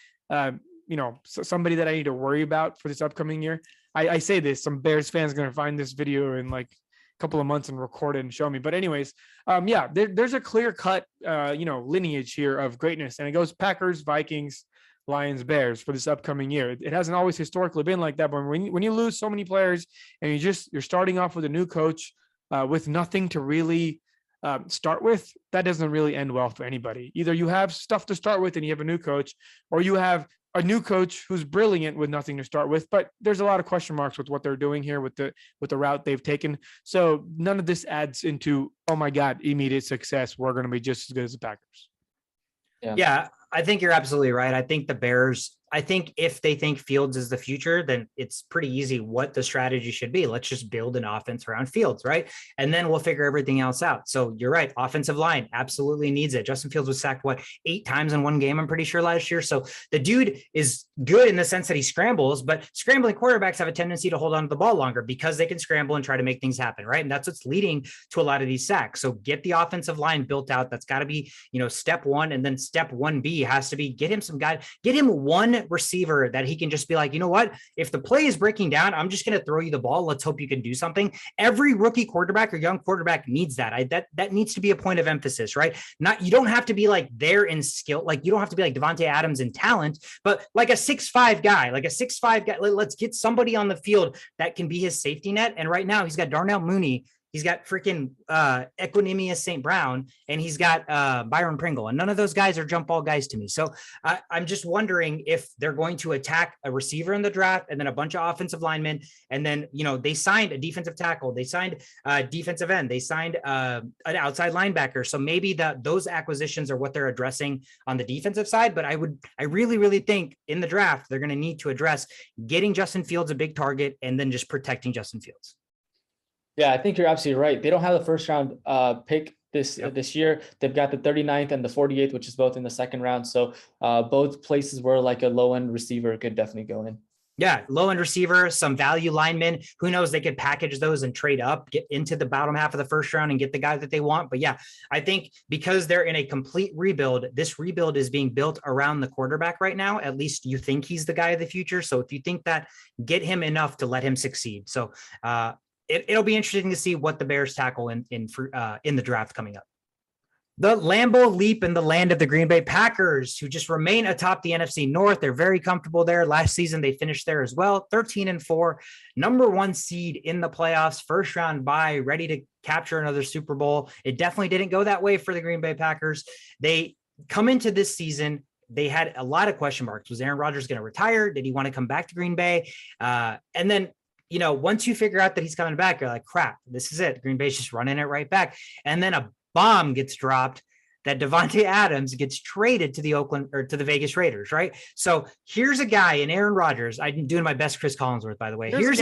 C: somebody that I need to worry about for this upcoming year. I say this, some Bears fans are going to find this video in like a couple of months and record it and show me. But anyways, there's a clear cut, lineage here of greatness, and it goes Packers, Vikings, Lions, Bears for this upcoming year. It hasn't always historically been like that, but when you lose so many players and you're starting off with a new coach with nothing to really start with, that doesn't really end well for anybody. Either you have stuff to start with and you have a new coach, or you have a new coach who's brilliant with nothing to start with. But there's a lot of question marks with what they're doing here with the route they've taken. So none of this adds into, oh my God, immediate success. We're going to be just as good as the Packers.
A: Yeah, I think you're absolutely right. I think the Bears, if they think Fields is the future, then it's pretty easy what the strategy should be. Let's just build an offense around Fields, right? And then we'll figure everything else out. So you're right. Offensive line absolutely needs it. Justin Fields was sacked, 8 times in one game, I'm pretty sure, last year. So the dude is good in the sense that he scrambles, but scrambling quarterbacks have a tendency to hold on to the ball longer because they can scramble and try to make things happen, right? And that's what's leading to a lot of these sacks. So get the offensive line built out. That's got to be, step 1. And then step 1B has to be get him one receiver that he can just be like, you know what, if the play is breaking down, I'm just going to throw you the ball. Let's hope you can do something. Every rookie quarterback or young quarterback needs that. That needs to be a point of emphasis, right? You don't have to be like there in skill. Like you don't have to be like Devontae Adams in talent, but like a 6'5" guy, let's get somebody on the field that can be his safety net. And right now he's got Darnell Mooney he's got freaking Equanimous St. Brown, and he's got Byron Pringle, and none of those guys are jump ball guys to me. So I'm just wondering if they're going to attack a receiver in the draft and then a bunch of offensive linemen. And then, they signed a defensive tackle, they signed a defensive end, they signed an outside linebacker. So maybe those acquisitions are what they're addressing on the defensive side. But I really, really think in the draft, they're going to need to address getting Justin Fields a big target and then just protecting Justin Fields.
B: Yeah, I think you're absolutely right. They don't have the first round pick this year. They've got the 39th and the 48th, which is both in the second round. So both places where like a low end receiver could definitely go in.
A: Yeah, low end receiver, some value linemen. Who knows? They could package those and trade up, get into the bottom half of the first round and get the guy that they want. But yeah, I think because they're in a complete rebuild, this rebuild is being built around the quarterback right now. At least you think he's the guy of the future. So if you think that, get him enough to let him succeed. So it'll be interesting to see what the Bears tackle in the draft coming up. The Lambeau Leap in the land of the Green Bay Packers, who just remain atop the NFC North. They're very comfortable there. Last season, they finished there as well, 13-4, number 1 seed in the playoffs, first round bye, ready to capture another Super Bowl. It definitely didn't go that way for the Green Bay Packers. They come into this season, they had a lot of question marks. Was Aaron Rodgers going to retire? Did he want to come back to Green Bay? And then, once you figure out that he's coming back, you're like, crap, this is it. Green Bay's just running it right back. And then a bomb gets dropped that Devontae Adams gets traded to the Vegas Raiders, right? So here's a guy in Aaron Rodgers. I'm doing my best Chris Collinsworth, by the way. Here's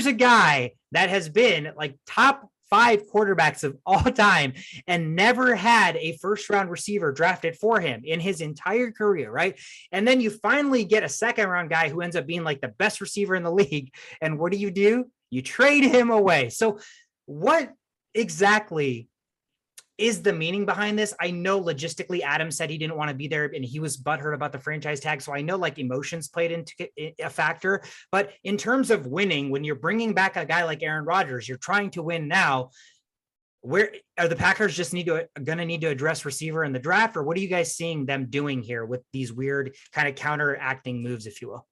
A: a guy that has been like top 5 quarterbacks of all time and never had a first round receiver drafted for him in his entire career, right? And then you finally get a second round guy who ends up being like the best receiver in the league. And what do? You trade him away. So what exactly is the meaning behind this? I know logistically Adam said he didn't want to be there and he was butthurt about the franchise tag. So I know like emotions played into a factor, but in terms of winning, when you're bringing back a guy like Aaron Rodgers, you're trying to win now. Where are the Packers just going to need to address receiver in the draft, or what are you guys seeing them doing here with these weird kind of counteracting moves, if you will?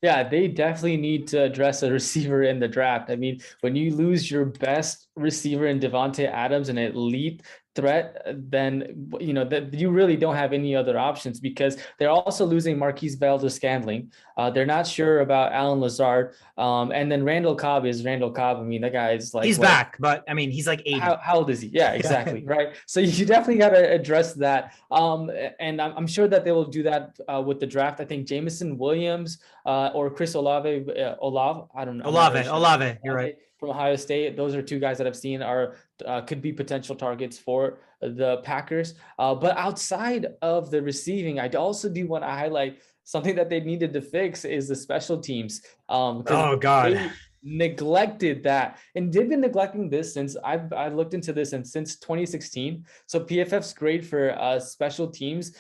B: Yeah, they definitely need to address a receiver in the draft. I mean, when you lose your best receiver in Devontae Adams, an elite threat, then that you really don't have any other options, because they're also losing Marquise Valdes-Scantling. They're not sure about Alan Lazard, and then Randall Cobb is Randall Cobb. I mean, that guy is like,
A: he's back, but I mean, he's like 80.
B: How old is he? Yeah, exactly. Right. So you definitely got to address that. And I'm sure that they will do that with the draft. I think Jameson Williams or Chris Olave. I don't know.
A: Olave. You're right.
B: From Ohio State. Those are 2 guys that I've seen are could be potential targets for the Packers. But outside of the receiving, I also do want to highlight something that they needed to fix is the special teams.
A: Oh God.
B: They neglected that, and they've been neglecting this since I've looked into this, and since 2016. So PFF's grade for special teams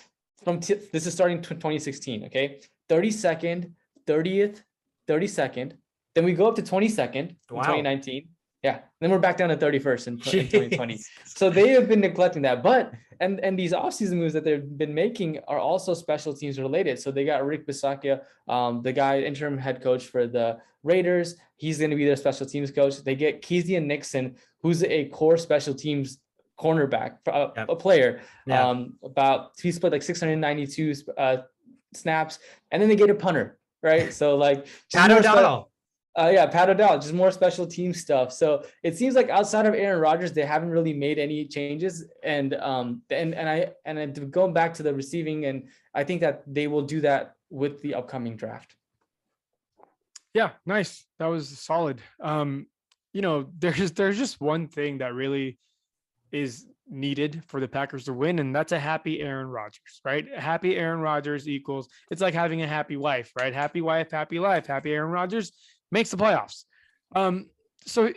B: this is starting 2016. Okay, 32nd, 30th, 32nd. Then we go up to 22nd in 2019. Yeah. Then we're back down to 31st in 2020. So they have been neglecting that. But and these offseason moves that they've been making are also special teams related. So they got Rick Bisaccia, the guy, interim head coach for the Raiders. He's going to be their special teams coach. They get Kezian Nixon, who's a core special teams cornerback, a player.
A: Yeah.
B: He split like 692 snaps. And then they get a punter, right? So like
A: Pat O'Donnell.
B: Pat O'Donnell, just more special team stuff. So it seems like outside of Aaron Rodgers, they haven't really made any changes. And going back to the receiving, and I think that they will do that with the upcoming draft.
C: Yeah, nice. That was solid. There's just one thing that really is needed for the Packers to win, and that's a happy Aaron Rodgers, right? A happy Aaron Rodgers equals, it's like having a happy wife, right? Happy wife, happy life. Happy Aaron Rodgers makes the playoffs. So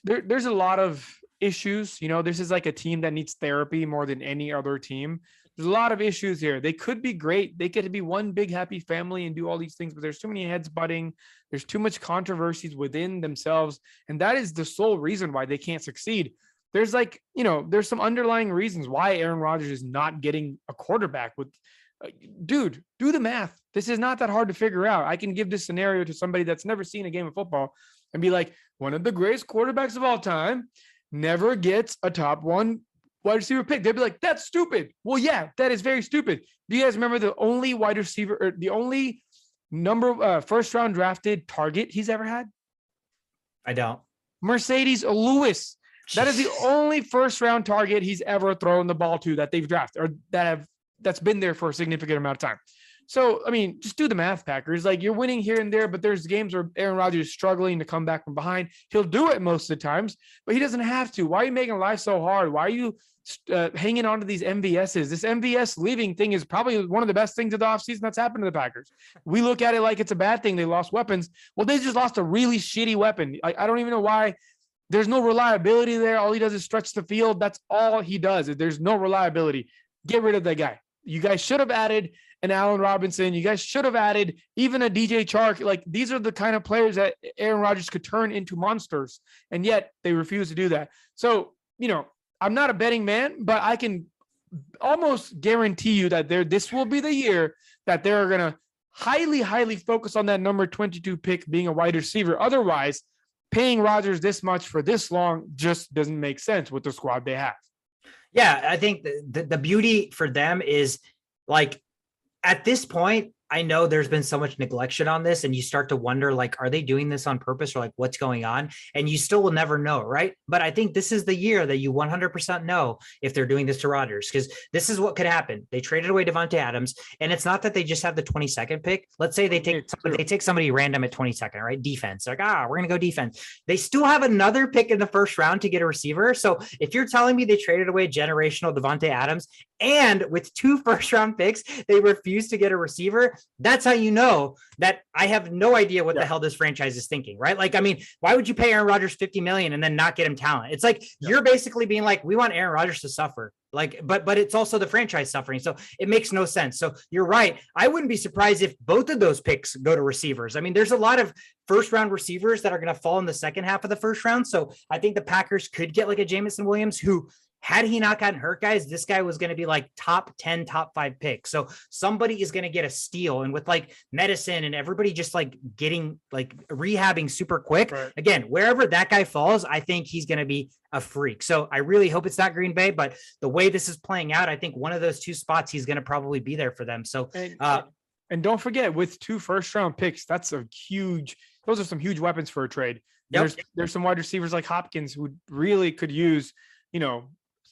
C: there's a lot of issues. This is like a team that needs therapy more than any other team. There's a lot of issues here. They could be great. They get to be one big happy family and do all these things, but there's too many heads butting. There's too much controversies within themselves. And that is the sole reason why they can't succeed. There's there's some underlying reasons why Aaron Rodgers is not getting a quarterback with, dude, do the math. This is not that hard to figure out. I can give this scenario to somebody that's never seen a game of football and be like, one of the greatest quarterbacks of all time, never gets a top 1 wide receiver pick. They'd be like, that's stupid. Well, yeah, that is very stupid. Do you guys remember the only wide receiver or the only first round drafted target he's ever had?
A: I don't.
C: Mercedes Lewis. That is the only first round target he's ever thrown the ball to that they've drafted or that's been there for a significant amount of time. So, I mean, just do the math, Packers. Like, you're winning here and there, but there's games where Aaron Rodgers is struggling to come back from behind. He'll do it most of the times, but he doesn't have to. Why are you making life so hard? Why are you hanging on to these MVSs? This MVS leaving thing is probably one of the best things of the offseason that's happened to the Packers. We look at it like it's a bad thing. They lost weapons. Well, they just lost a really shitty weapon. I don't even know why. There's no reliability there. All he does is stretch the field. That's all he does. There's no reliability. Get rid of that guy. You guys should have added an Allen Robinson. You guys should have added even a DJ Chark. Like, these are the kind of players that Aaron Rodgers could turn into monsters, and yet they refuse to do that. So, I'm not a betting man, but I can almost guarantee you that this will be the year that they're going to highly, highly focus on that number 22 pick being a wide receiver. Otherwise, paying Rodgers this much for this long just doesn't make sense with the squad they have.
A: Yeah, I think the beauty for them is, like, at this point, I know there's been so much neglection on this, and you start to wonder, like, are they doing this on purpose, or like what's going on? And you still will never know, right? But I think this is the year that you 100% know if they're doing this to Rodgers, because this is what could happen. They traded away Davante Adams, and it's not that they just have the 22nd pick. Let's say they take somebody random at 22nd, right? Defense, like, we're gonna go defense. They still have another pick in the first round to get a receiver. So if you're telling me they traded away generational Davante Adams, and with 2 first-round picks, they refuse to get a receiver, that's how you know that I have no idea what the hell this franchise is thinking, right? Like, I mean, why would you pay Aaron Rodgers $50 million and then not get him talent? It's like you're basically being like, we want Aaron Rodgers to suffer. Like, but it's also the franchise suffering. So it makes no sense. So you're right. I wouldn't be surprised if both of those picks go to receivers. I mean, there's a lot of first-round receivers that are going to fall in the second half of the first round. So I think the Packers could get like a Jameson Williams, who, had he not gotten hurt, guys, this guy was going to be like top 10, top 5 picks. So somebody is going to get a steal. And with like medicine and everybody just like getting like rehabbing super quick, right, again, wherever that guy falls, I think he's going to be a freak. So I really hope it's not Green Bay, but the way this is playing out, I think one of those 2 spots, he's going to probably be there for them. So,
C: and don't forget, with 2 first-round picks, those are some huge weapons for a trade.
A: Yep.
C: There's some wide receivers like Hopkins who really could use,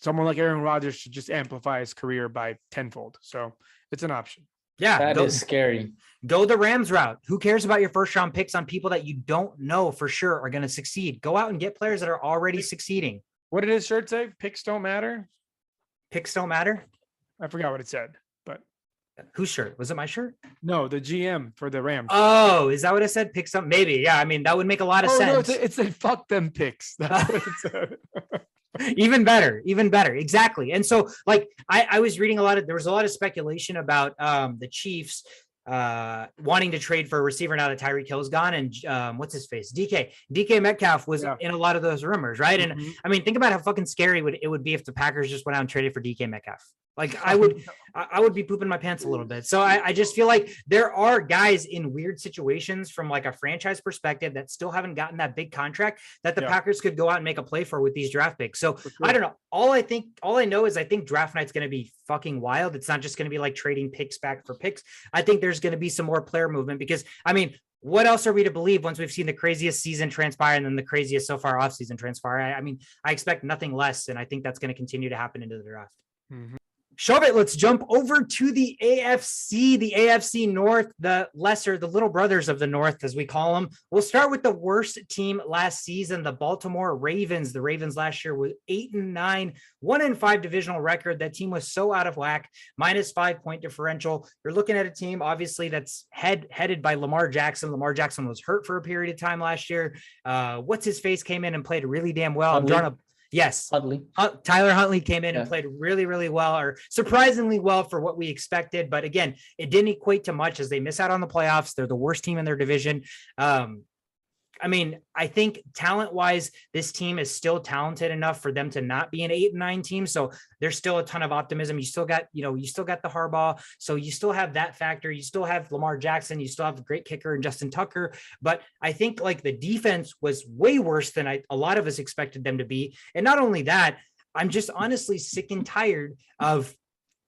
C: someone like Aaron Rodgers should just amplify his career by tenfold. So it's an option.
A: Yeah.
B: That is scary.
A: Go the Rams route. Who cares about your first round picks on people that you don't know for sure are going to succeed? Go out and get players that are already succeeding.
C: What did his shirt say? Picks don't matter.
A: Picks don't matter.
C: I forgot what it said, but
A: whose shirt? Was it my shirt?
C: No, the GM for the Rams.
A: Oh, is that what it said? Pick some, maybe. Yeah. I mean, that would make a lot of sense.
C: No, it said fuck them picks. That's what it said.
A: Even better. Exactly. And so like, I was reading there was a lot of speculation about the Chiefs wanting to trade for a receiver now that Tyreek Hill's gone, and what's his face? DK Metcalf was in a lot of those rumors, right? And I mean, think about how fucking scary it would be if the Packers just went out and traded for DK Metcalf. Like I would be pooping my pants a little bit. So I just feel like there are guys in weird situations from like a franchise perspective that still haven't gotten that big contract that the Packers could go out and make a play for with these draft picks. So I don't know. All I know is I think draft night's going to be fucking wild. It's not just going to be like trading picks back for picks. I think there's going to be some more player movement, because I mean, what else are we to believe once we've seen the craziest season transpire and then the craziest so far offseason transpire? I mean, I expect nothing less. And I think that's going to continue to happen into the draft.
C: Mm-hmm.
A: Shove it. Let's jump over to the AFC North, the little brothers of the North, as we call them. We'll start with the worst team last season, the Baltimore Ravens. The Ravens last year were 8-9, 1-5 divisional record. That team was so out of whack, -5 point differential. You're looking at a team, obviously, that's headed by Lamar Jackson. Lamar Jackson was hurt for a period of time last year. What's his face came in and played really damn well. Tyler Huntley came in and played really, really well, or surprisingly well for what we expected. But again, it didn't equate to much as they miss out on the playoffs. They're the worst team in their division. I mean, I think talent-wise, this team is still talented enough for them to not be an 8-9 team. So there's still a ton of optimism. You still got the Harbaugh. So you still have that factor. You still have Lamar Jackson. You still have a great kicker and Justin Tucker. But I think like the defense was way worse than a lot of us expected them to be. And not only that, I'm just honestly sick and tired of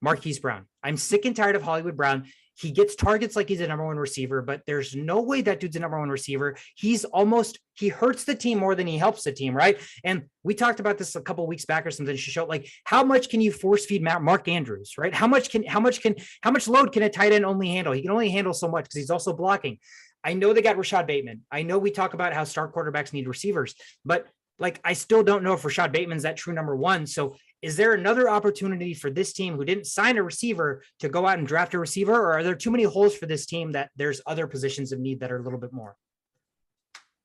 A: Marquise Brown. I'm sick and tired of Hollywood Brown. He gets targets like he's a number one receiver, but there's no way that dude's a number one receiver. He hurts the team more than he helps the team, right? And we talked about this a couple of weeks back or something. She showed like, how much can you force feed Mark Andrews, right? How much load can a tight end only handle? He can only handle so much because he's also blocking. I know they got Rashad Bateman. I know we talk about how star quarterbacks need receivers, but like, I still don't know if Rashad Bateman's that true number one. So is there another opportunity for this team who didn't sign a receiver to go out and draft a receiver, or are there too many holes for this team that there's other positions of need that are a little bit more?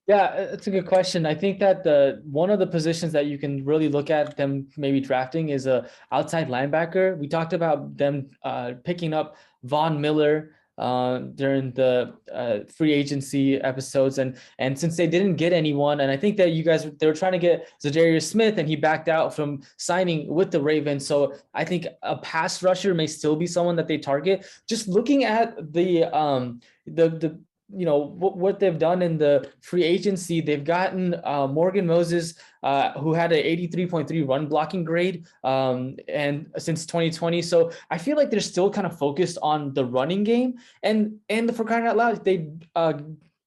B: Yeah, it's a good question. I think that one of the positions that you can really look at them maybe drafting is a outside linebacker. We talked about them picking up Von Miller during the free agency episodes, and since they didn't get anyone, and I think that they were trying to get Zadarius Smith, and he backed out from signing with the Ravens. So I think a pass rusher may still be someone that they target. Just looking at the what they've done in the free agency, they've gotten Morgan Moses, who had an 83.3 run blocking grade and since 2020. So I feel like they're still kind of focused on the running game, and for crying out loud, they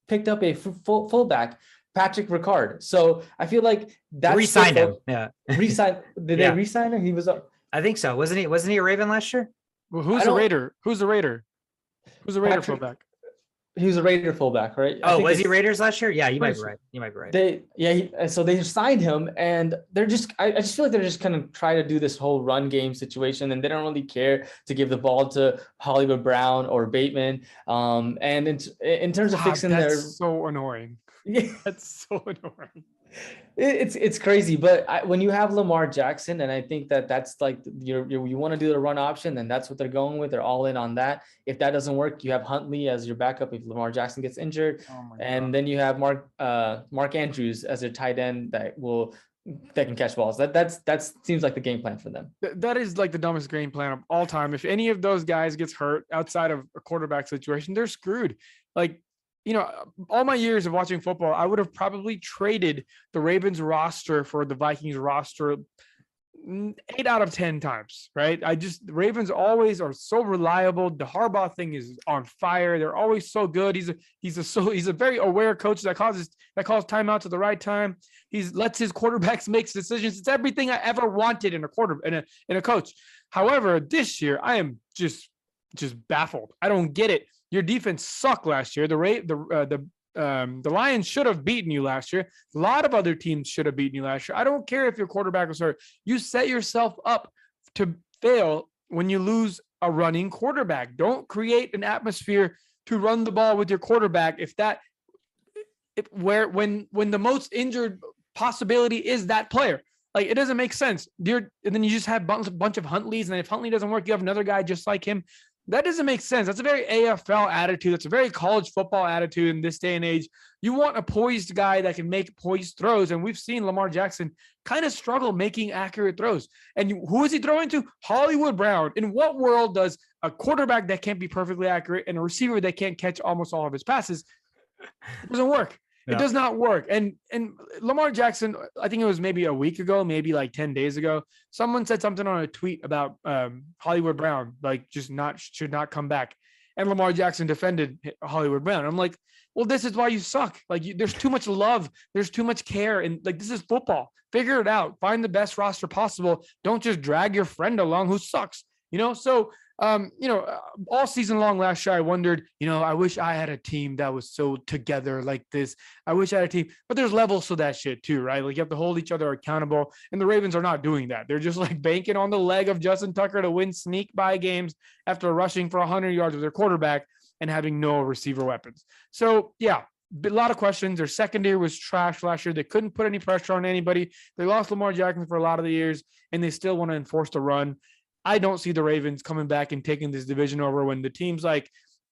B: picked up a fullback, Patrick Ricard. So I feel like that's
A: re-signed him. Yeah.
B: Did they re-sign him? He was
A: I think so. Wasn't he a Raven last year?
C: Well, who's the Raider fullback?
B: He was a Raider fullback, right?
A: Oh, was he Raiders last year? Yeah, you might be right. So they signed him, and they're just, I just feel like they're just kind of trying to do this whole run game situation, and they don't really care to give the ball to Hollywood Brown or Bateman. And in terms of fixing
C: that's so annoying.
B: Yeah,
C: that's so annoying.
B: It's crazy, but when you have Lamar Jackson, and I think that's like you want to do the run option, then that's what they're going with. They're all in on that. If that doesn't work, you have Huntley as your backup if Lamar Jackson gets injured, and then you have Mark Andrews as their tight end that can catch balls. That seems like the game plan for them.
C: That is like the dumbest game plan of all time. If any of those guys gets hurt outside of a quarterback situation, they're screwed. Like, all my years of watching football, I would have probably traded the Ravens roster for the Vikings roster 8 out of 10 times, right? The Ravens always are so reliable. The Harbaugh thing is on fire. They're always so good. He's a very aware coach that calls timeouts at the right time. He lets his quarterbacks make decisions. It's everything I ever wanted in a coach. However, this year I am just baffled. I don't get it. Your defense sucked last year. The Lions should have beaten you last year. A lot of other teams should have beaten you last year. I don't care if your quarterback was hurt. You set yourself up to fail when you lose a running quarterback. Don't create an atmosphere to run the ball with your quarterback when the most injured possibility is that player. Like, it doesn't make sense. And then you just have a bunch of Huntleys, and if Huntley doesn't work, you have another guy just like him. That doesn't make sense. That's a very AFL attitude. That's a very college football attitude in this day and age. You want a poised guy that can make poised throws. And we've seen Lamar Jackson kind of struggle making accurate throws. And who is he throwing to? Hollywood Brown. In what world does a quarterback that can't be perfectly accurate and a receiver that can't catch almost all of his passes? It doesn't work. Yeah. It does not work. And Lamar Jackson, I think it was maybe a week ago, maybe like 10 days ago, someone said something on a tweet about Hollywood Brown, like should not come back. And Lamar Jackson defended Hollywood Brown. I'm like, well, this is why you suck. Like, there's too much love. There's too much care. And like, this is football. Figure it out. Find the best roster possible. Don't just drag your friend along who sucks, So, all season long last year, I wondered, I wish I had a team that was so together like this. I wish I had a team, but there's levels to that shit too, right? Like, you have to hold each other accountable, and the Ravens are not doing that. They're just like banking on the leg of Justin Tucker to win sneak by games after rushing for 100 yards with their quarterback and having no receiver weapons. So yeah, a lot of questions. Their secondary was trash last year. They couldn't put any pressure on anybody. They lost Lamar Jackson for a lot of the years, and they still want to enforce the run. I don't see the Ravens coming back and taking this division over when the teams like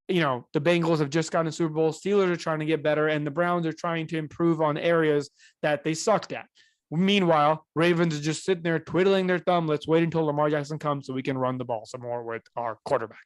C: the Bengals have just gotten a Super Bowl. Steelers are trying to get better, and the Browns are trying to improve on areas that they sucked at. Meanwhile, Ravens are just sitting there twiddling their thumb. Let's wait until Lamar Jackson comes so we can run the ball some more with our quarterback.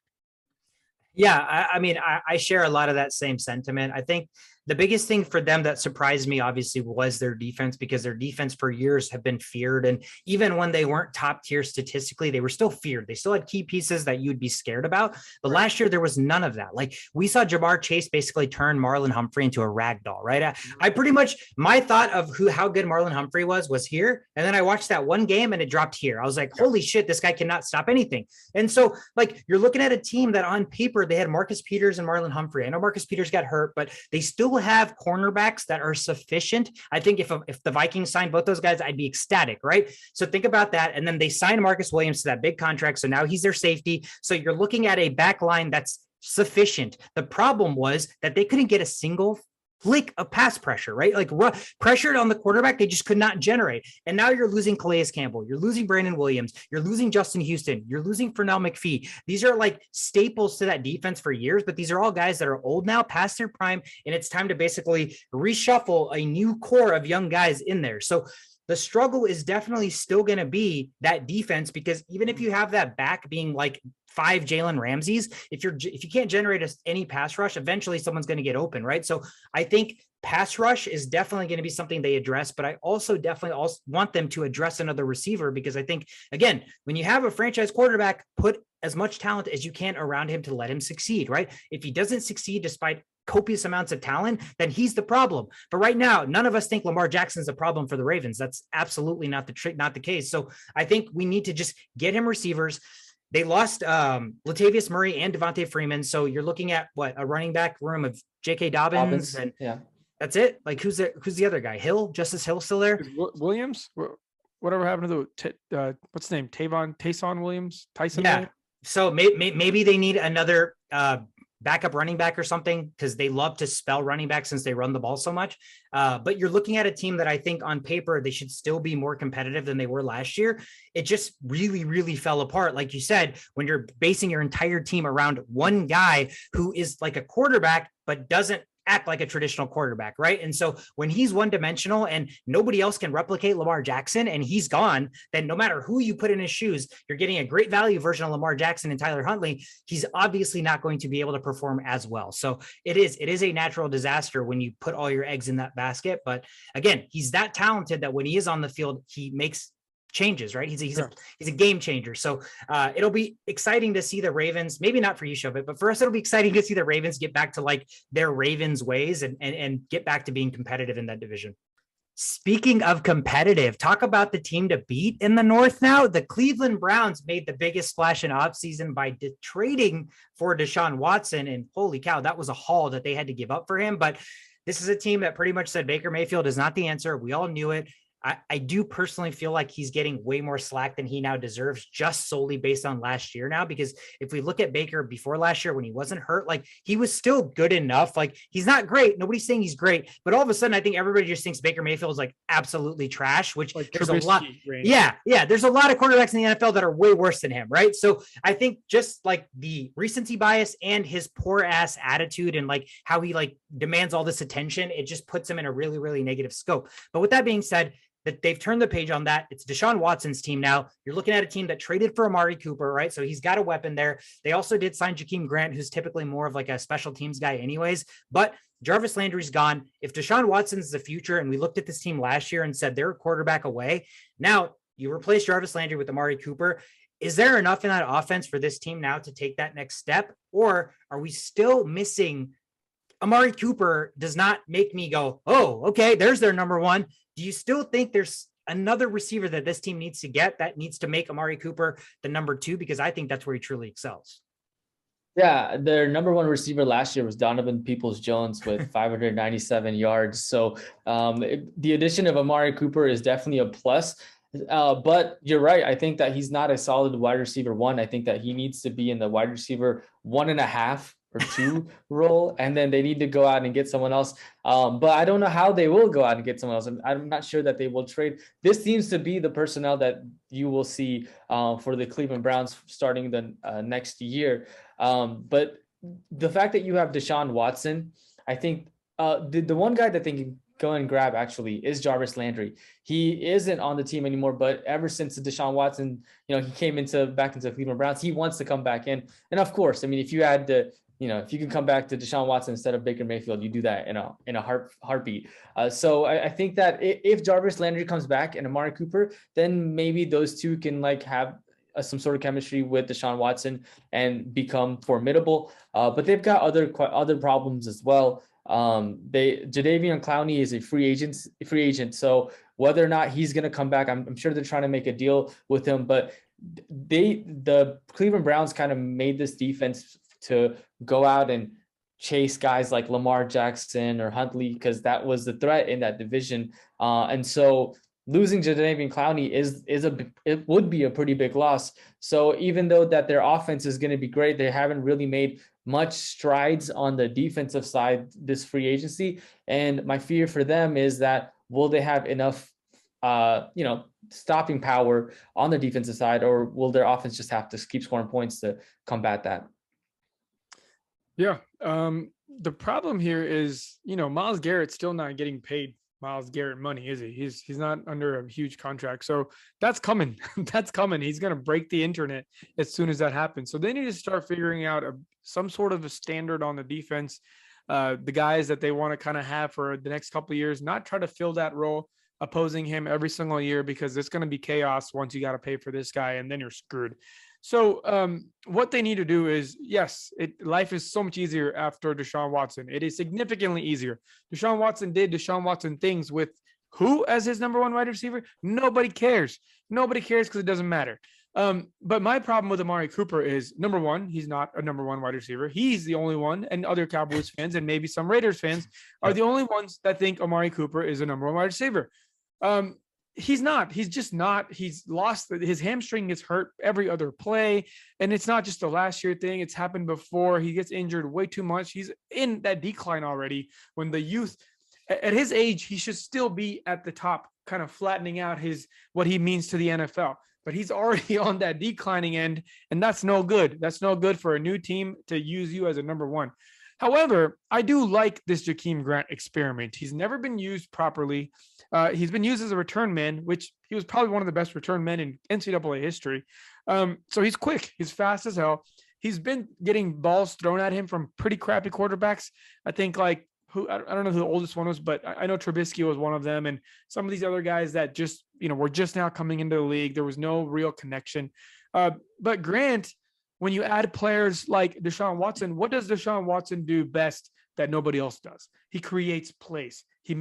A: Yeah, I mean, I share a lot of that same sentiment. I think the biggest thing for them that surprised me, obviously, was their defense, because their defense for years have been feared. And even when they weren't top tier statistically, they were still feared. They still had key pieces that you'd be scared about. But last year, there was none of that. Like, we saw Jamar Chase basically turn Marlon Humphrey into a rag doll, right? I pretty much, my thought of how good Marlon Humphrey was here. And then I watched that one game and it dropped here. I was like, holy shit, this guy cannot stop anything. And so, like, you're looking at a team that on paper, they had Marcus Peters and Marlon Humphrey. I know Marcus Peters got hurt, but they still have cornerbacks that are sufficient. I think if the Vikings signed both those guys, I'd be ecstatic, right? So think about that. And then they signed Marcus Williams to that big contract. So now he's their safety. So you're looking at a back line that's sufficient. The problem was that they couldn't get a single flick of pass pressure, right? Like pressured on the quarterback, they just could not generate. And now you're losing Calais Campbell, you're losing Brandon Williams, you're losing Justin Houston, you're losing Fernell McPhee. These are like staples to that defense for years, but these are all guys that are old now, past their prime, and it's time to basically reshuffle a new core of young guys in there. So the struggle is definitely still going to be that defense, because even if you have that back being like 5 Jalen Ramseys, if you can't generate any pass rush, eventually someone's going to get open, right? So I think pass rush is definitely going to be something they address, but I also definitely want them to address another receiver, because I think, again, when you have a franchise quarterback, put as much talent as you can around him to let him succeed, right? If he doesn't succeed despite copious amounts of talent, then he's the problem. But right now, none of us think Lamar Jackson's a problem for the Ravens. That's absolutely not the case. So I think we need to just get him receivers. They lost Latavius Murray and Devontae Freeman. So you're looking at a running back room of J.K. Dobbins. And
B: yeah,
A: that's it. Like, who's the other guy? Justice Hill still there?
C: Williams? Whatever happened to what's his name? Tyson Williams? Tyson?
A: Yeah.
C: Williams?
A: So maybe they need another backup running back or something, because they love to spell running back since they run the ball so much. But you're looking at a team that I think on paper, they should still be more competitive than they were last year. It just really, really fell apart. Like you said, when you're basing your entire team around one guy who is like a quarterback, but doesn't act like a traditional quarterback, right? And so when he's one-dimensional and nobody else can replicate Lamar Jackson and he's gone, then no matter who you put in his shoes, you're getting a great value version of Lamar Jackson and Tyler Huntley. He's obviously not going to be able to perform as well. So it is a natural disaster when you put all your eggs in that basket. But again, he's that talented that when he is on the field, he makes changes, right? He's a game changer. So it'll be exciting to see the Ravens, maybe not for you, Shobit, but for us, it'll be exciting to see the Ravens get back to like their Ravens ways and get back to being competitive in that division. Speaking of competitive, talk about the team to beat in the North now. The Cleveland Browns made the biggest splash in offseason by trading for Deshaun Watson, and holy cow, that was a haul that they had to give up for him. But this is a team that pretty much said Baker Mayfield is not the answer. We all knew it. I do personally feel like he's getting way more slack than he now deserves, just solely based on last year now, because if we look at Baker before last year when he wasn't hurt, like he was still good enough. Like he's not great. Nobody's saying he's great, but all of a sudden I think everybody just thinks Baker Mayfield is like absolutely trash, which like there's Trubisky, a lot. Right? Yeah. There's a lot of quarterbacks in the NFL that are way worse than him. Right. So I think just like the recency bias and his poor ass attitude and like how he like demands all this attention, it just puts him in a really, really negative scope. But with that being said, that they've turned the page on that. It's Deshaun Watson's team now. You're looking at a team that traded for Amari Cooper, right? So he's got a weapon there. They also did sign Jakeem Grant, who's typically more of like a special teams guy anyways, but Jarvis Landry's gone. If Deshaun Watson's the future, and we looked at this team last year and said they're a quarterback away, now you replace Jarvis Landry with Amari Cooper. Is there enough in that offense for this team now to take that next step? Or are we still missing? Amari Cooper does not make me go, oh, okay, there's their number one. Do you still think there's another receiver that this team needs to get that needs to make Amari Cooper the number two? Because I think that's where he truly excels.
B: Yeah, their number one receiver last year was Donovan Peoples-Jones with 597 yards. So the addition of Amari Cooper is definitely a plus. But you're right. I think that he's not a solid wide receiver one. I think that he needs to be in the wide receiver 1.5 or 2 role, and then they need to go out and get someone else. But I don't know how they will go out and get someone else. I'm not sure that they will trade. This seems to be the personnel that you will see for the Cleveland Browns starting the next year. But the fact that you have Deshaun Watson, I think the one guy that they can go and grab actually is Jarvis Landry. He isn't on the team anymore, but ever since the Deshaun Watson, he came back into Cleveland Browns, he wants to come back in. And of course, I mean, if you had to, if you can come back to Deshaun Watson instead of Baker Mayfield, you do that in a heartbeat. So I think that if Jarvis Landry comes back and Amari Cooper, then maybe those two can like have some sort of chemistry with Deshaun Watson and become formidable. But they've got other problems as well. Jadeveon Clowney is a free agent. So whether or not he's going to come back, I'm sure they're trying to make a deal with him, but the Cleveland Browns kind of made this defense to go out and chase guys like Lamar Jackson or Huntley, because that was the threat in that division. And so losing Jadeveon Clowney it would be a pretty big loss. So even though that their offense is going to be great, they haven't really made much strides on the defensive side this free agency. And my fear for them is that will they have enough stopping power on the defensive side, or will their offense just have to keep scoring points to combat that?
C: Yeah. The problem here is, Myles Garrett's still not getting paid Myles Garrett money, is he? He's not under a huge contract. So that's coming. That's coming. He's going to break the internet as soon as that happens. So they need to start figuring out some sort of a standard on the defense. The guys that they want to kind of have for the next couple of years, not try to fill that role opposing him every single year, because it's going to be chaos once you got to pay for this guy and then you're screwed. So what they need to do is, yes, life is so much easier after Deshaun Watson. It is significantly easier. Deshaun Watson did Deshaun Watson things with who as his number one wide receiver? Nobody cares. Nobody cares because it doesn't matter. But my problem with Amari Cooper is, number one, he's not a number one wide receiver. He's the only one, and other Cowboys fans and maybe some Raiders fans are the only ones that think Amari Cooper is a number one wide receiver. He's not. He's just not. He's lost. His hamstring gets hurt every other play. And it's not just a last year thing. It's happened before. He gets injured way too much. He's in that decline already. When the youth, at his age, he should still be at the top, kind of flattening out what he means to the NFL. But he's already on that declining end, and that's no good. That's no good for a new team to use you as a number one. However, I do like this Jakeem Grant experiment. He's never been used properly. He's been used as a return man, which he was probably one of the best return men in NCAA history. So he's quick. He's fast as hell. He's been getting balls thrown at him from pretty crappy quarterbacks. I think I don't know who the oldest one was, but I know Trubisky was one of them. And some of these other guys that just, were just now coming into the league. There was no real connection. But Grant, when you add players like Deshaun Watson, what does Deshaun Watson do best that nobody else does? He creates plays. He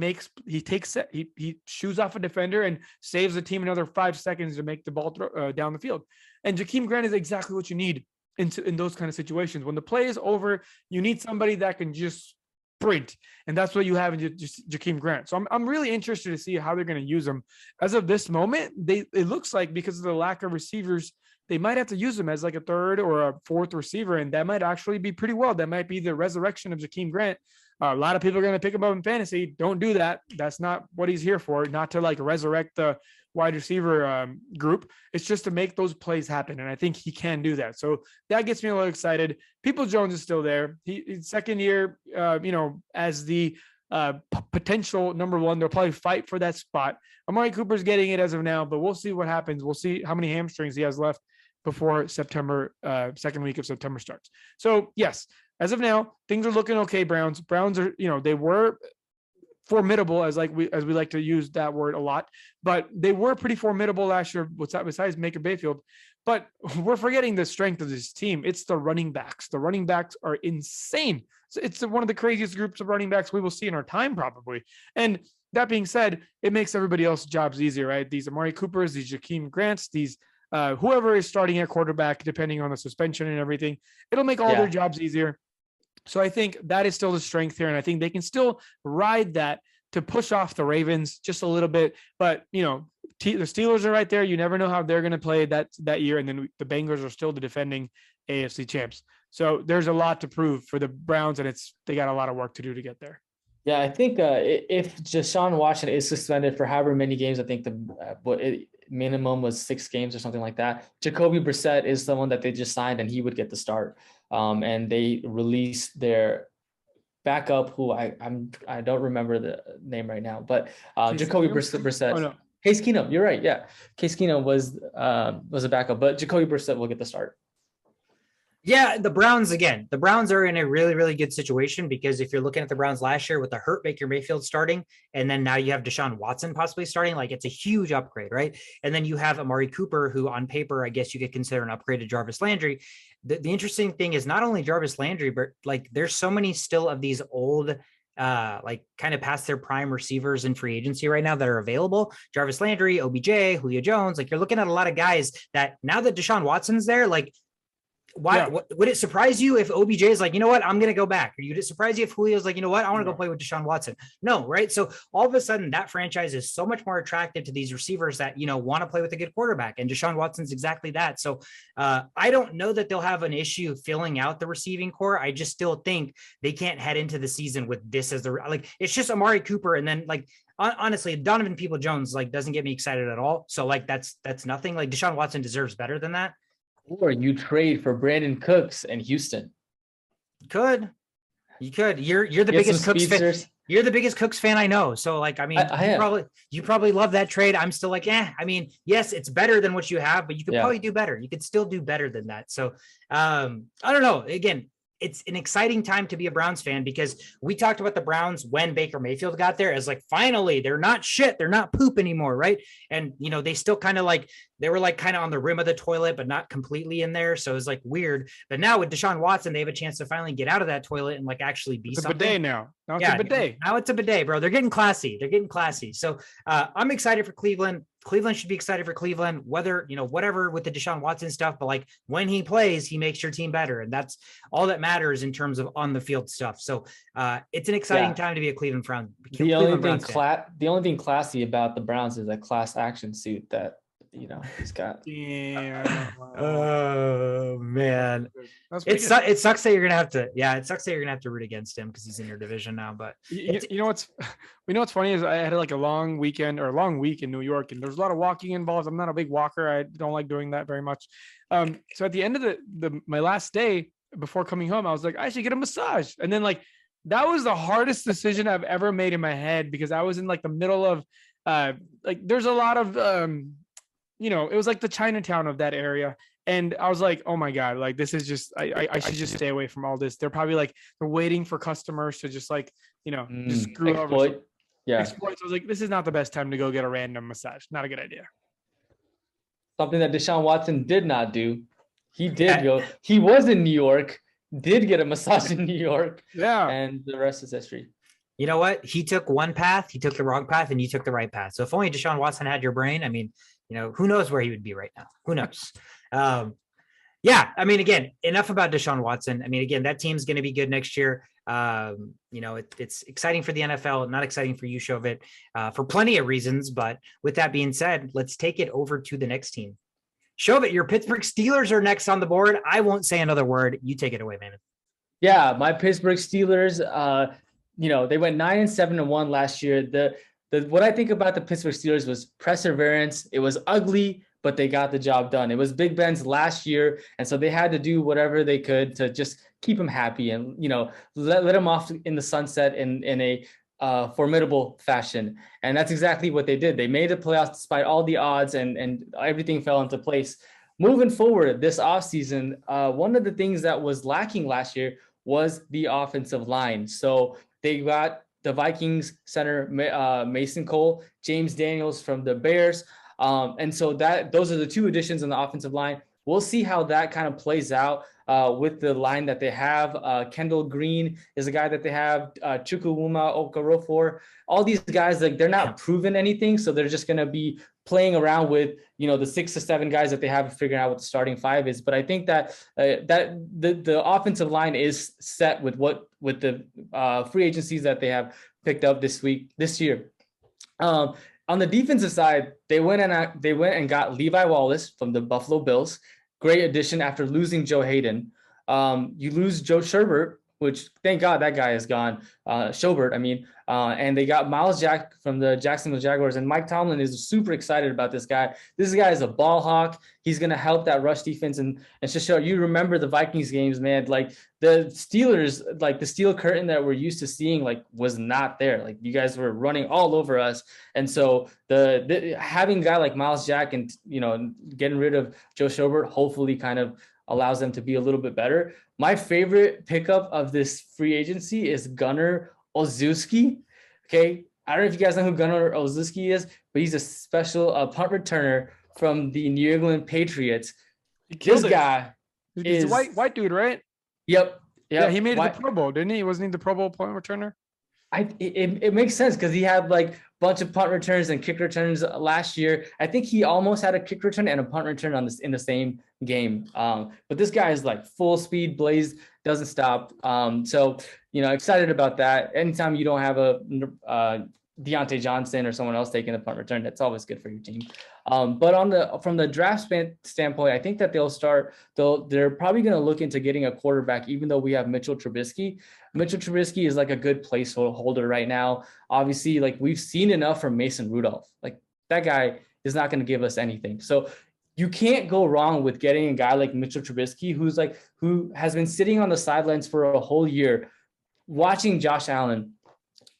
C: shoots off a defender and saves the team another 5 seconds to make the ball down the field. And Jakeem Grant is exactly what you need in those kind of situations. When the play is over, you need somebody that can just sprint, and that's what you have in Jakeem Grant. So I'm really interested to see how they're going to use him. As of this moment, it looks like, because of the lack of receivers, they might have to use him as like a third or a fourth receiver, and that might actually be pretty well. That might be the resurrection of Jakeem Grant. A lot of people are going to pick him up in fantasy. Don't do that. That's not what he's here for, not to like resurrect the wide receiver group. It's just to make those plays happen, and I think he can do that. So that gets me a little excited. Peoples-Jones is still there. He's second year, as the potential number one. They'll probably fight for that spot. Amari Cooper's getting it as of now, but we'll see what happens. We'll see how many hamstrings he has left before September, second week of September starts. So yes, as of now, things are looking okay. Browns are, they were formidable, as we like to use that word a lot, but they were pretty formidable last year besides Baker Mayfield. But we're forgetting the strength of this team. It's the running backs. The running backs are insane. So it's one of the craziest groups of running backs we will see in our time, probably. And that being said, it makes everybody else's jobs easier, right? These Amari Coopers, these Jakeem Grants, these whoever is starting at quarterback, depending on the suspension and everything, it'll make all their jobs easier. So I think that is still the strength here. And I think they can still ride that to push off the Ravens just a little bit. But, the Steelers are right there. You never know how they're going to play that year. And then the Bengals are still the defending AFC champs. So there's a lot to prove for the Browns, and they got a lot of work to do to get there.
B: Yeah, I think if Deshaun Watson is suspended for however many games, I think the minimum was 6 games or something like that. Jacoby Brissett is someone that they just signed, and he would get the start. and they released their backup, who I don't remember the name right now, but Jacoby Brissett.
C: Oh, no.
B: Case Keenum, you're right. Yeah, Case Keenum was a backup, but Jacoby Brissett will get the start.
A: Yeah, the Browns are in a really, really good situation because if you're looking at the Browns last year with the hurt Baker Mayfield starting, and then now you have Deshaun Watson possibly starting, like it's a huge upgrade, right? And then you have Amari Cooper, who on paper, I guess you could consider an upgrade to Jarvis Landry. The interesting thing is not only Jarvis Landry, but like there's so many still of these old like kind of past their prime receivers in free agency right now that are available. Jarvis Landry, OBJ, Julio Jones, like you're looking at a lot of guys that now that Deshaun Watson's there, like would it surprise you if OBJ is like, you know what, I'm going to go back? Or would it surprise you if Julio's like, you know what, I want to go play with Deshaun Watson? No, right? So all of a sudden that franchise is so much more attractive to these receivers that, you know, want to play with a good quarterback. And Deshaun Watson's exactly that. So I don't know that they'll have an issue filling out the receiving core. I just still think they can't head into the season with this as the, like, it's just Amari Cooper. And then like, honestly, Donovan Peoples-Jones like doesn't get me excited at all. So like, that's nothing. Like Deshaun Watson deserves better than that.
B: Or you trade for Brandon Cooks in Houston.
A: You could. You're the biggest Cooks fan. You're the biggest Cooks fan I know. So like, I mean, you probably love that trade. I'm still like, I mean, yes, it's better than what you have, but you could probably do better. You could still do better than that. So I don't know. Again, it's an exciting time to be a Browns fan because we talked about the Browns when Baker Mayfield got there as like, finally, they're not shit. They're not poop anymore. Right. And, you know, they still kind of like, they were like kind of on the rim of the toilet, but not completely in there. So it's like weird. But now with Deshaun Watson, they have a chance to finally get out of that toilet and like actually be something.
C: It's a bidet now. Now it's a bidet.
A: Now it's a bidet, bro. They're getting classy. So I'm excited for Cleveland. Cleveland should be excited for Cleveland, whether, you know, whatever with the Deshaun Watson stuff, but like when he plays, he makes your team better. And that's all that matters in terms of on the field stuff. So it's an exciting time to be a Cleveland Brown.
B: The only thing classy about the Browns is that class action suit that, you know, he's got.
C: Yeah.
A: Oh man, it sucks that you're gonna have to. Yeah, it sucks that you're gonna have to root against him because he's in your division now. But
C: you know what's funny is I had like a long week in New York, and there's a lot of walking involved. I'm not a big walker. I don't like doing that very much. So at the end of my last day before coming home, I was like, I should get a massage, and then like that was the hardest decision I've ever made in my head because I was in like the middle of like there's a lot of you know, it was like the Chinatown of that area. And I was like, oh my God, like, this is just, I should just stay away from all this. They're probably like, they're waiting for customers to just like, you know, just screw over. Exploit. So I was like, this is not the best time to go get a random massage. Not a good idea.
B: Something that Deshaun Watson did not do. He did go, he was in New York, did get a massage in New York.
C: Yeah.
B: And the rest is history.
A: You know what? He took one path, he took the wrong path, and you took the right path. So if only Deshaun Watson had your brain, I mean, you know, who knows where he would be right now? Who knows? Yeah. I mean, again, enough about Deshaun Watson. I mean, again, that team's going to be good next year. You know, it's exciting for the NFL, not exciting for you, Shovit, for plenty of reasons. But with that being said, let's take it over to the next team. Shovit, your Pittsburgh Steelers are next on the board. I won't say another word. You take it away, man.
B: Yeah, my Pittsburgh Steelers, you know, they went 9-7-1 last year. What I think about the Pittsburgh Steelers was perseverance. It was ugly, but they got the job done. It was Big Ben's last year, and so they had to do whatever they could to just keep him happy and, you know, let him off in the sunset in a formidable fashion. And that's exactly what they did. They made the playoffs despite all the odds, and everything fell into place. Moving forward this offseason, one of the things that was lacking last year was the offensive line. So they got the Vikings center, Mason Cole, James Daniels from the Bears. And so those are the two additions on the offensive line. We'll see how that kind of plays out with the line that they have. Kendall Green is a guy that they have, Chukwuma Okafor. All these guys, like, they're not proven anything. So they're just going to be playing around with, you know, the 6 to 7 guys that they have figuring out what the starting 5 is. But I think that the offensive line is set with the free agencies that they have picked up this year. On the defensive side, they went and got Levi Wallace from the Buffalo Bills. Great addition after losing Joe Hayden. You lose Joe Sherbert, which thank God that guy is gone. Schobert, I mean, and they got Miles Jack from the Jacksonville Jaguars, and Mike Tomlin is super excited about this guy. This guy is a ball hawk. He's going to help that rush defense. And just show you remember the Vikings games, man, like the Steelers, like the steel curtain that we're used to seeing, like was not there. Like you guys were running all over us. And so the having a guy like Miles Jack and, you know, getting rid of Joe Schobert, hopefully kind of allows them to be a little bit better. My favorite pickup of this free agency is Gunnar Olszewski. Okay. I don't know if you guys know who Gunnar Olszewski is, but he's a special punt returner from the New England Patriots. This guy
C: is a white dude, right?
B: Yep.
C: Yeah, he made it the Pro Bowl, didn't he? Wasn't he the Pro Bowl punt returner?
B: It makes sense because he had like a bunch of punt returns and kick returns last year. I think he almost had a kick return and a punt return in the same game. But this guy is like full speed, blaze, doesn't stop. So, you know, excited about that. Anytime you don't have a Deontay Johnson or someone else taking the punt return, that's always good for your team. But from the draft standpoint, I think that they're probably going to look into getting a quarterback, even though we have Mitchell Trubisky. Mitchell Trubisky is like a good placeholder right now. Obviously, like we've seen enough from Mason Rudolph. Like that guy is not going to give us anything. So you can't go wrong with getting a guy like Mitchell Trubisky, who has been sitting on the sidelines for a whole year, watching Josh Allen,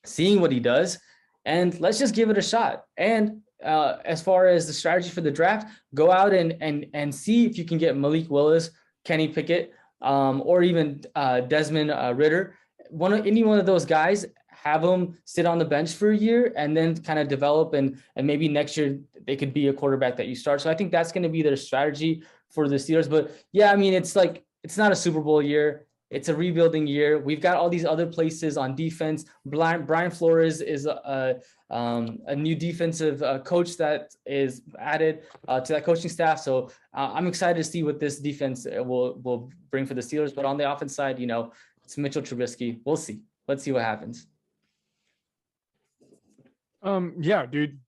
B: seeing what he does, and let's just give it a shot. And as far as the strategy for the draft, go out and see if you can get Malik Willis, Kenny Pickett, or even Desmond Ridder. Any one of those guys, have them sit on the bench for a year and then kind of develop and maybe next year they could be a quarterback that you start. So I think that's going to be their strategy for the Steelers. But yeah, I mean, it's not a Super Bowl year. It's a rebuilding year. We've got all these other places on defense. Brian Flores is a new defensive coach that is added to that coaching staff. So I'm excited to see what this defense will bring for the Steelers. But on the offense side, you know, it's Mitchell Trubisky. We'll see. Let's see what happens.
C: Yeah, dude.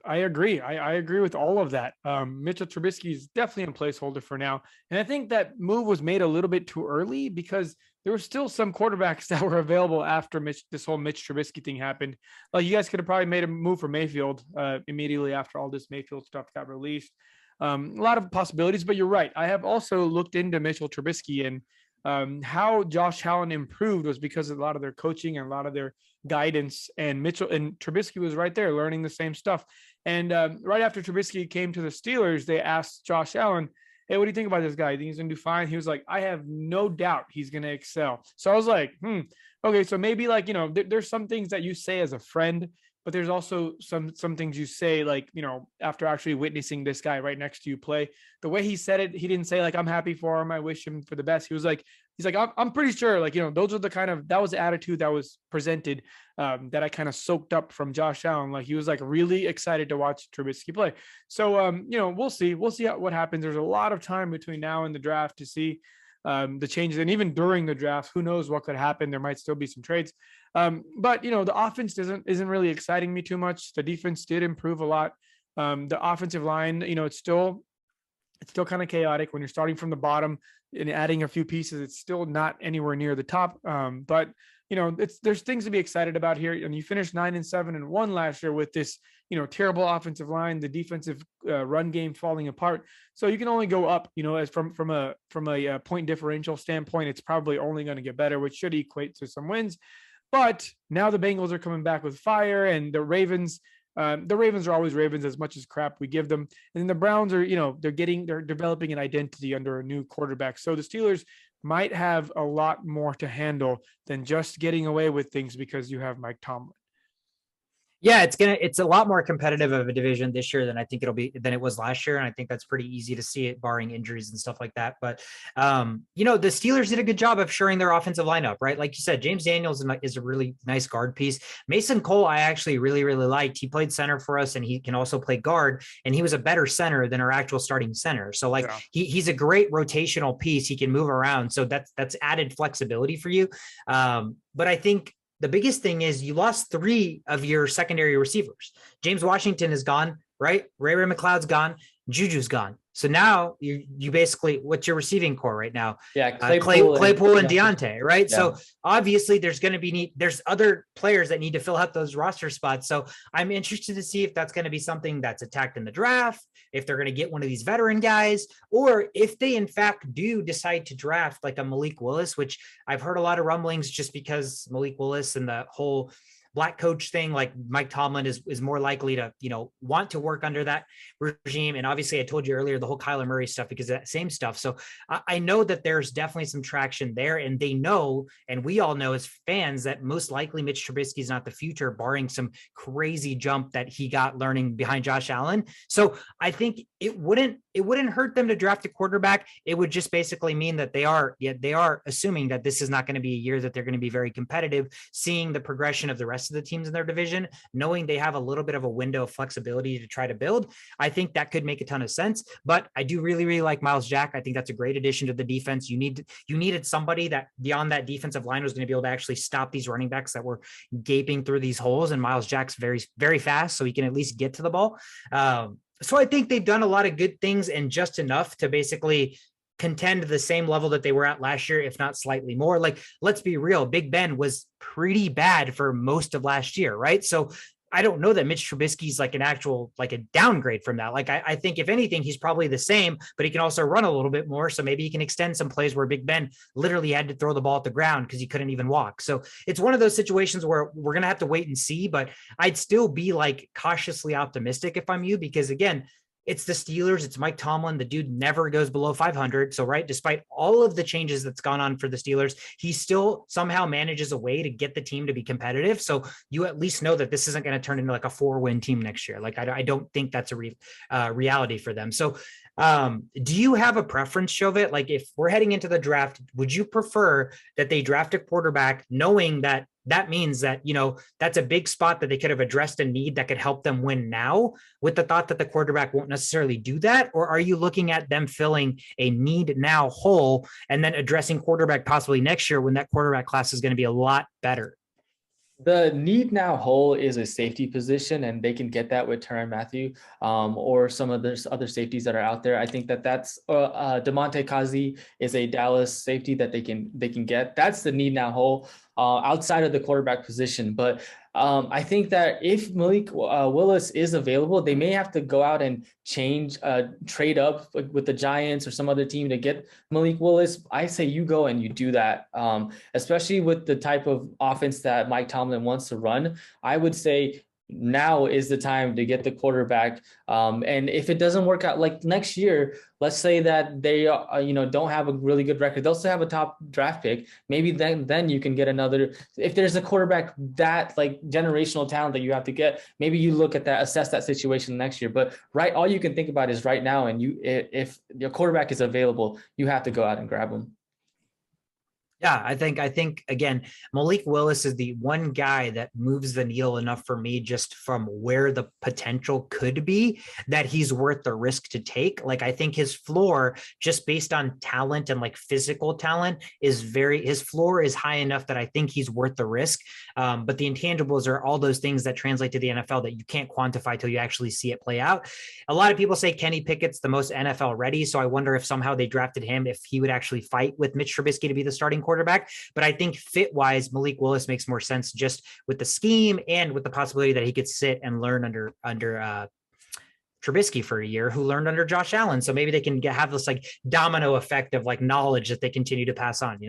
C: I agree. I agree with all of that. Mitchell Trubisky is definitely a placeholder for now. And I think that move was made a little bit too early because there were still some quarterbacks that were available after this whole Mitch Trubisky thing happened. Like you guys could have probably made a move for Mayfield immediately after all this Mayfield stuff got released. A lot of possibilities, but you're right. I have also looked into Mitchell Trubisky and how Josh Allen improved was because of a lot of their coaching and a lot of their guidance, and Mitchell and Trubisky was right there learning the same stuff. And right after Trubisky came to the Steelers, they asked Josh Allen, hey, what do you think about this guy? You think he's going to do fine? He was like, I have no doubt he's going to excel. So I was like, okay, so maybe like, you know, there's some things that you say as a friend, but there's also some things you say, like, you know, after actually witnessing this guy right next to you play. The way he said it, he didn't say like, I'm happy for him, I wish him for the best. He was like, I'm pretty sure, like, you know, those are that was the attitude that was presented that I kind of soaked up from Josh Allen. Like he was like really excited to watch Trubisky play. So, you know, we'll see what happens. There's a lot of time between now and the draft to see the changes. And even during the draft, who knows what could happen. There might still be some trades. But, you know, the offense isn't really exciting me too much. The defense did improve a lot. The offensive line, you know, it's still kind of chaotic when you're starting from the bottom and adding a few pieces. It's still not anywhere near the top. But, you know, there's things to be excited about here. And you finished 9-7-1 last year with this, you know, terrible offensive line, the defensive run game falling apart. So you can only go up, you know, as from a point differential standpoint, it's probably only going to get better, which should equate to some wins. But now the Bengals are coming back with fire, and the Ravens are always Ravens as much as crap we give them. And then the Browns are, you know, they're developing an identity under a new quarterback. So the Steelers might have a lot more to handle than just getting away with things because you have Mike Tomlin.
A: Yeah, it's a lot more competitive of a division this year than I think than it was last year. And I think that's pretty easy to see it barring injuries and stuff like that. But, you know, the Steelers did a good job of shoring their offensive lineup, right? Like you said, James Daniels is a really nice guard piece. Mason Cole, I actually really, really liked. He played center for us and he can also play guard, and he was a better center than our actual starting center. So like he's a great rotational piece. He can move around. So that's added flexibility for you. But I think the biggest thing is you lost 3 of your secondary receivers. James Washington is gone, right? Ray McLeod's gone. Juju's gone. So now you basically, what's your receiving core right now?
B: Yeah,
A: Claypool and Deontay, right?
B: Yeah.
A: So obviously there's going to be there's other players that need to fill out those roster spots. So I'm interested to see if that's going to be something that's attacked in the draft, if they're going to get one of these veteran guys, or if they in fact do decide to draft like a Malik Willis, which I've heard a lot of rumblings just because Malik Willis and the whole black coach thing, like Mike Tomlin is more likely to, want to work under that regime. And obviously I told you earlier, the whole Kyler Murray stuff, because of that same stuff. So I know that there's definitely some traction there, and they know, and we all know as fans, that most likely Mitch Trubisky is not the future, barring some crazy jump that he got learning behind Josh Allen. So I think it wouldn't hurt them to draft a quarterback. It would just basically mean that they are assuming that this is not going to be a year that they're going to be very competitive, seeing the progression of the rest of the teams in their division, knowing they have a little bit of a window of flexibility to try to build. I think that could make a ton of sense, but I do really, really like Myles Jack. I think that's a great addition to the defense. You needed somebody that beyond that defensive line was going to be able to actually stop these running backs that were gaping through these holes. And Myles Jack's very, very fast, so he can at least get to the ball. So I think they've done a lot of good things and just enough to basically contend the same level that they were at last year, if not slightly more. Like, let's be real, Big Ben was pretty bad for most of last year, right? So I don't know that Mitch Trubisky's like a downgrade from that. Like, I think if anything, he's probably the same, but he can also run a little bit more. So maybe he can extend some plays where Big Ben literally had to throw the ball at the ground because he couldn't even walk. So it's one of those situations where we're going to have to wait and see, but I'd still be like cautiously optimistic if I'm you, because again, it's the Steelers. It's Mike Tomlin. The dude never goes below 500. So, right, despite all of the changes that's gone on for the Steelers, he still somehow manages a way to get the team to be competitive. So you at least know that this isn't going to turn into like a 4-win team next year. Like, I don't think that's a reality for them. So do you have a preference, Shovit? Like, if we're heading into the draft, would you prefer that they draft a quarterback knowing that means that, that's a big spot that they could have addressed a need that could help them win now, with the thought that the quarterback won't necessarily do that? Or are you looking at them filling a need now hole and then addressing quarterback possibly next year when that quarterback class is going to be a lot better?
B: The need now hole is a safety position, and they can get that with Tyrann Mathieu or some of the other safeties that are out there. I think that's DeMonte Kazi is a Dallas safety that they can get. That's the need now hole outside of the quarterback position. But I think that if Malik Willis is available, they may have to go out and trade up with the Giants or some other team to get Malik Willis. I say you go and you do that, especially with the type of offense that Mike Tomlin wants to run. I would say now is the time to get the quarterback. And if it doesn't work out, like next year, let's say that they don't have a really good record, they'll still have a top draft pick. Maybe then you can get another. If there's a quarterback that like generational talent that you have to get, maybe you look at that, assess that situation next year. But all you can think about is right now. And if your quarterback is available, you have to go out and grab him.
A: Yeah, I think again, Malik Willis is the one guy that moves the needle enough for me, just from where the potential could be, that he's worth the risk to take. Like, I think his floor, just based on talent and like physical talent, his floor is high enough that I think he's worth the risk. But the intangibles are all those things that translate to the NFL that you can't quantify till you actually see it play out. A lot of people say Kenny Pickett's the most NFL ready. So I wonder if somehow they drafted him, if he would actually fight with Mitch Trubisky to be the starting quarterback. But I think fit wise, Malik Willis makes more sense just with the scheme and with the possibility that he could sit and learn under Trubisky for a year, who learned under Josh Allen. So maybe they can have this like domino effect of like knowledge that they continue to pass on,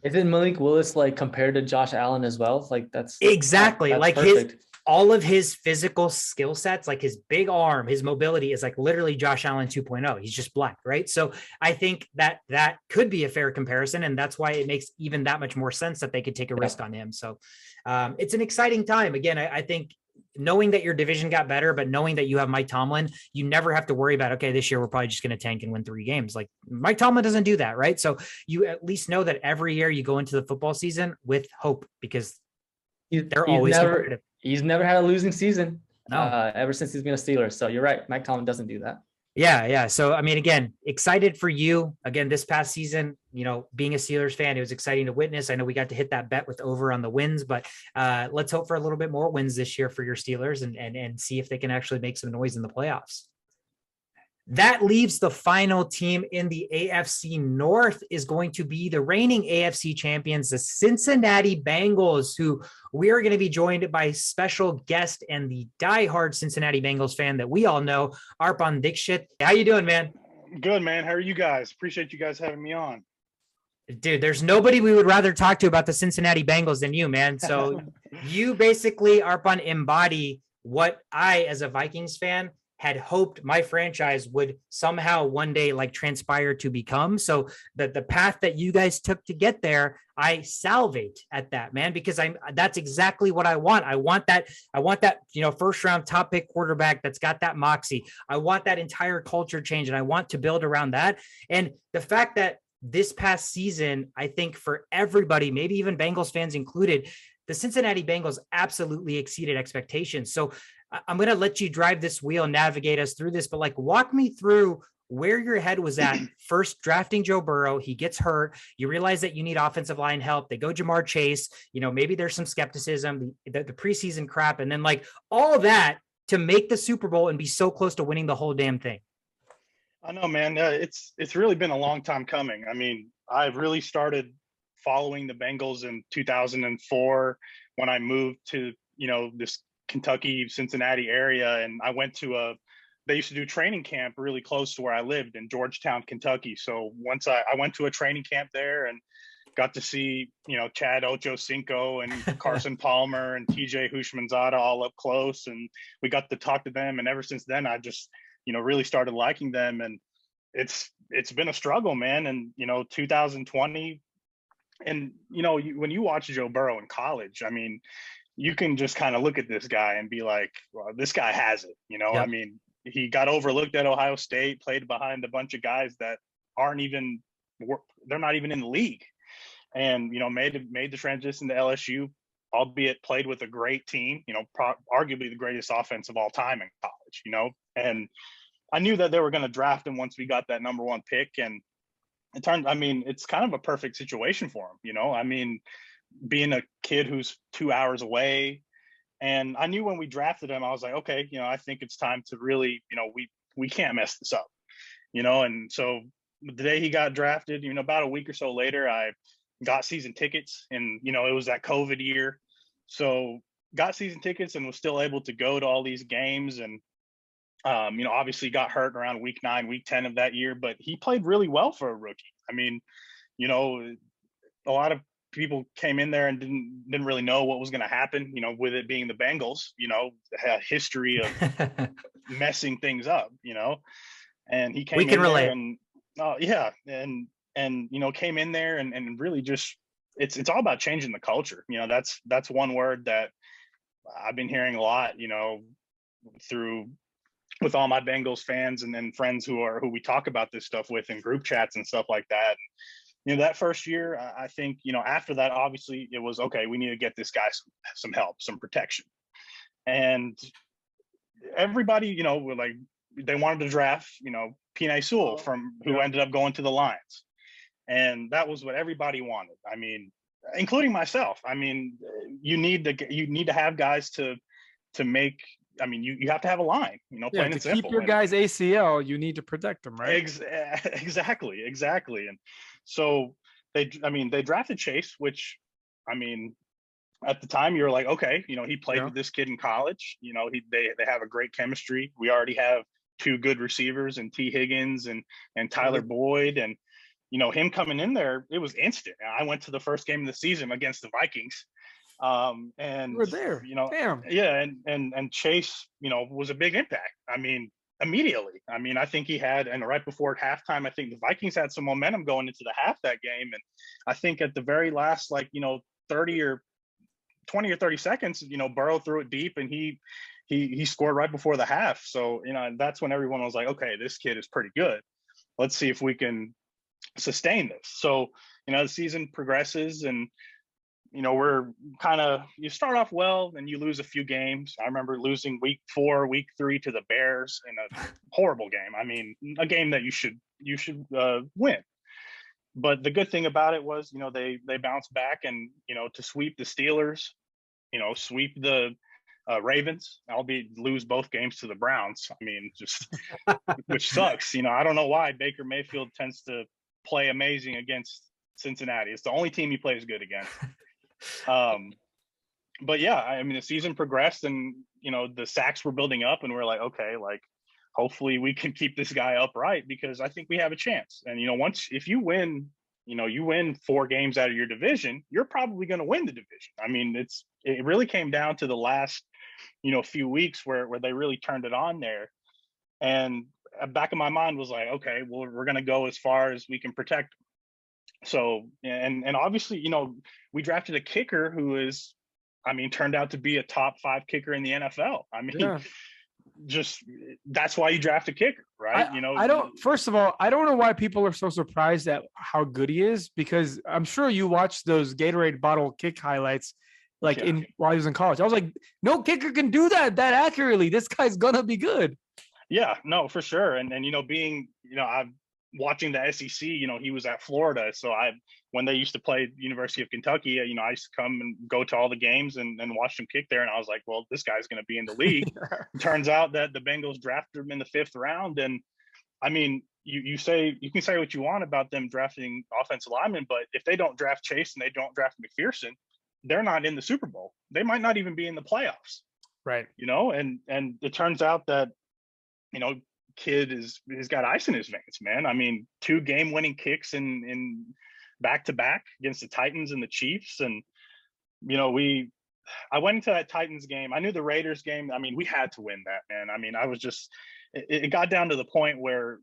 B: Isn't Malik Willis like compared to Josh Allen as well? Like that's
A: exactly
B: that's
A: like
B: perfect.
A: All of his physical skill sets, like his big arm, his mobility is like literally Josh Allen 2.0. He's just black, right? So I think that could be a fair comparison. And that's why it makes even that much more sense that they could take a risk on him. So it's an exciting time. Again, I think knowing that your division got better, but knowing that you have Mike Tomlin, you never have to worry about, okay, this year we're probably just going to tank and win 3 games. Like, Mike Tomlin doesn't do that, right? So you at least know that every year you go into the football season with hope, because they're always competitive.
B: He's never had a losing season ever since he's been a Steeler. So you're right. Mike Tomlin doesn't do that.
A: Yeah. So, I mean, again, excited for you. Again, this past season, being a Steelers fan, it was exciting to witness. I know we got to hit that bet with over on the wins, but let's hope for a little bit more wins this year for your Steelers and see if they can actually make some noise in the playoffs. That leaves the final team in the AFC North is going to be the reigning AFC champions, the Cincinnati Bengals, who we are going to be joined by special guest and the diehard Cincinnati Bengals fan that we all know, Arpan Dixit. How you doing, man?
E: Good, man. How are you guys? Appreciate you guys having me on.
A: Dude, there's nobody we would rather talk to about the Cincinnati Bengals than you, man. So you basically, Arpan, embody what I, as a Vikings fan, had hoped my franchise would somehow one day like transpire to become. So the path that you guys took to get there, I salivate at that, man, because that's exactly what I want. I want that, first round top pick quarterback that's got that moxie. I want that entire culture change, and I want to build around that. And the fact that this past season, I think for everybody, maybe even Bengals fans included, the Cincinnati Bengals absolutely exceeded expectations. So I'm going to let you drive this wheel and navigate us through this, but like walk me through where your head was at first drafting Joe Burrow. He gets hurt. You realize that you need offensive line help. They go Jamar Chase. Maybe there's some skepticism, the preseason crap, and then like all that to make the Super Bowl and be so close to winning the whole damn thing.
E: I know, man. It's really been a long time coming. I mean, I've really started following the Bengals in 2004 when I moved to, this Kentucky, Cincinnati area. And I went to they used to do training camp really close to where I lived in Georgetown, Kentucky. So once I went to a training camp there and got to see, Chad Ochocinco and Carson Palmer and TJ Hushmanzada all up close. And we got to talk to them. And ever since then, I just, really started liking them. And it's been a struggle, man. And, 2020, and, when you watch Joe Burrow in college, I mean, you can just kind of look at this guy and be like, well, this guy has it.
A: Yep.
E: I mean, he got overlooked at Ohio State, played behind a bunch of guys that they're not even in the league, and, made the transition to LSU, albeit played with a great team, arguably the greatest offense of all time in college, and I knew that they were going to draft him once we got that number one pick. And it's kind of a perfect situation for him, I mean, being a kid who's 2 hours away. And I knew when we drafted him, I was like, okay, I think it's time to really, we can't mess this up, and so the day he got drafted, about a week or so later, I got season tickets, and, it was that COVID year. So got season tickets and was still able to go to all these games, and, obviously got hurt around week 9, week 10 of that year, but he played really well for a rookie. I mean, a lot of people came in there and didn't really know what was going to happen, with it being the Bengals, a history of messing things up, and he came in there and came in there and really just, it's all about changing the culture. That's one word that I've been hearing a lot, with all my Bengals fans and then friends who we talk about this stuff with in group chats and stuff like that. That first year, I think, after that, obviously it was, okay, we need to get this guy some help, some protection. And everybody, like they wanted to draft, Penei Sewell who ended up going to the Lions. And that was what everybody wanted. I mean, including myself. I mean, you need to have guys to make, I mean, you have to have a line, plain and simple.
C: Keep your guy's ACL, you need to protect them, right?
E: Exactly. And so they drafted Chase, which, I mean, at the time you're like, okay, he played with this kid in college, they have a great chemistry. We already have 2 good receivers and T Higgins and Tyler Boyd, and, him coming in there, it was instant. I went to the first game of the season against the Vikings. And
C: we're there, damn.
E: Yeah. And Chase, was a big impact. I mean, immediately. I mean, I think he had, and right before halftime, I think the Vikings had some momentum going into the half that game. And I think at the very last, 30 or 20 or 30 seconds, Burrow threw it deep and he scored right before the half. So, that's when everyone was like, okay, this kid is pretty good. Let's see if we can sustain this. So, the season progresses and, we're kind of, you start off well and you lose a few games. I remember losing week 4, week 3 to the Bears in a horrible game. I mean, a game that you should win. But the good thing about it was, they bounced back and, to sweep the Steelers, sweep the Ravens, albeit lose both games to the Browns. I mean, just which sucks. I don't know why Baker Mayfield tends to play amazing against Cincinnati. It's the only team he plays good against. But yeah, I mean, the season progressed, and the sacks were building up, and we're like, okay, like hopefully we can keep this guy upright, because I think we have a chance. And if you win, you win 4 games out of your division, you're probably going to win the division. I mean, it really came down to the last few weeks where they really turned it on there. And back of my mind was like, okay, well, we're going to go as far as we can protect them. So, and obviously, we drafted a kicker who is, turned out to be a top 5 kicker in the NFL. I mean, just that's why you draft a kicker, right?
C: First of all, I don't know why people are so surprised at how good he is, because I'm sure you watched those Gatorade bottle kick highlights while he was in college. I was like, no kicker can do that accurately. This guy's gonna be good.
E: Yeah, no, for sure. And being, I'm watching the SEC, he was at Florida. So when they used to play University of Kentucky, I used to come and go to all the games and watch them kick there. And I was like, well, this guy's going to be in the league. Turns out that the Bengals drafted him in the 5th round. And I mean, you can say what you want about them drafting offensive linemen, but if they don't draft Chase and they don't draft McPherson, they're not in the Super Bowl. They might not even be in the playoffs.
C: Right.
E: And it turns out that, kid has got ice in his veins, man. I mean, 2 game-winning kicks in back-to-back against the Titans and the Chiefs. And, I went into that Titans game. I knew the Raiders game. I mean, we had to win that, man. I mean, it got down to the point where,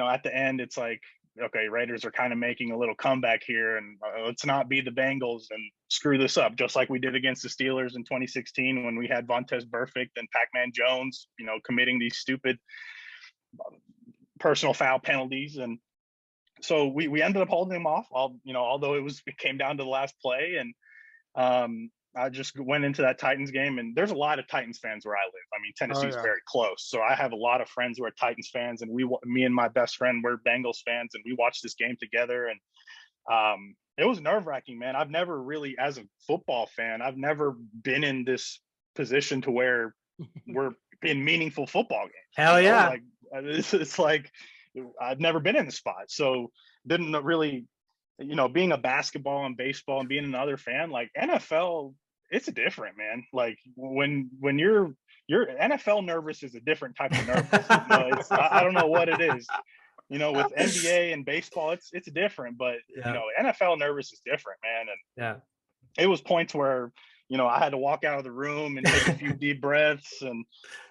E: at the end, it's like, okay, Raiders are kind of making a little comeback here, and let's not be the Bengals and screw this up, just like we did against the Steelers in 2016 when we had Vontaze Burfict and Pac-Man Jones, committing these stupid personal foul penalties. And so we ended up holding them off, although it came down to the last play. And I just went into that Titans game, and there's a lot of Titans fans where I live. I mean, Tennessee's very close. So I have a lot of friends who are Titans fans, and me and my best friend, we're Bengals fans, and we watched this game together. And it was nerve-wracking, man. I've never really, as a football fan, I've never been in this position to where we're in meaningful football games.
A: Hell yeah.
E: Like, it's like I've never been in the spot. So didn't really, being a basketball and baseball and being another fan, like NFL, it's different, man. Like when you're NFL nervous is a different type of nervous. I don't know what it is. With NBA and baseball, it's different, but NFL nervous is different, man. And it was points where I had to walk out of the room and take a few deep breaths,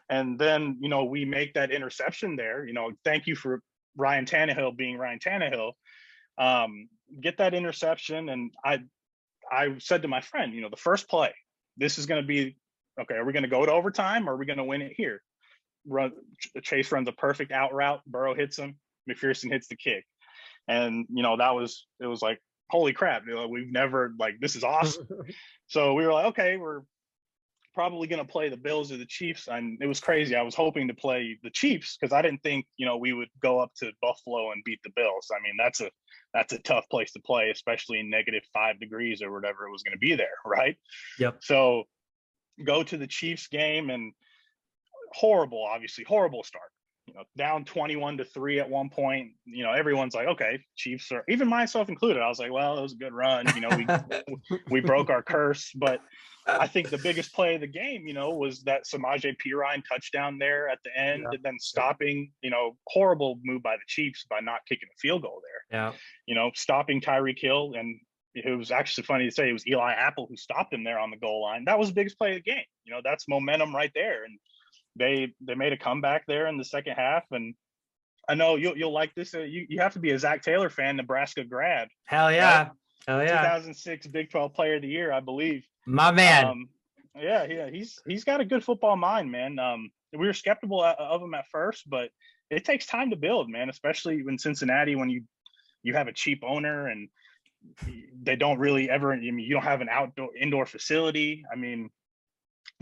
E: and then we make that interception there. Thank you for Ryan Tannehill being Ryan Tannehill. Get that interception, and I said to my friend, the first play, this is going to be okay. Are we going to go to overtime, or are we going to win it here? Chase runs a perfect out route. Burrow hits him. McPherson hits the kick, and it was like, holy crap! We've never, this is awesome. So we were like, okay, we're probably going to play the Bills or the Chiefs, and it was crazy. I was hoping to play the Chiefs because I didn't think we would go up to Buffalo and beat the Bills. I mean, that's a tough place to play, especially in -5 degrees or whatever it was going to be there, right?
A: Yep.
E: So go to the Chiefs game, and horrible start. Down 21-3 at one point. Everyone's like, okay, Chiefs are, even myself included. I was like, well, it was a good run. We broke our curse. But I think the biggest play of the game, was that Samaje Perine touchdown there at the end, and then stopping, horrible move by the Chiefs by not kicking a field goal there.
A: Yeah.
E: Stopping Tyreek Hill. And it was actually funny to say it was Eli Apple who stopped him there on the goal line. That was the biggest play of the game. That's momentum right there. And they made a comeback there in the second half. And I know you'll like this. You have to be a Zach Taylor fan, Nebraska grad.
A: Hell yeah.
E: Right?
A: Hell yeah.
E: 2006 Big 12 Player of the Year, I believe.
A: My man.
E: Yeah. He's got a good football mind, man. We were skeptical of him at first, but it takes time to build, man, especially in Cincinnati when you have a cheap owner and they don't really ever, you don't have an indoor facility. I mean,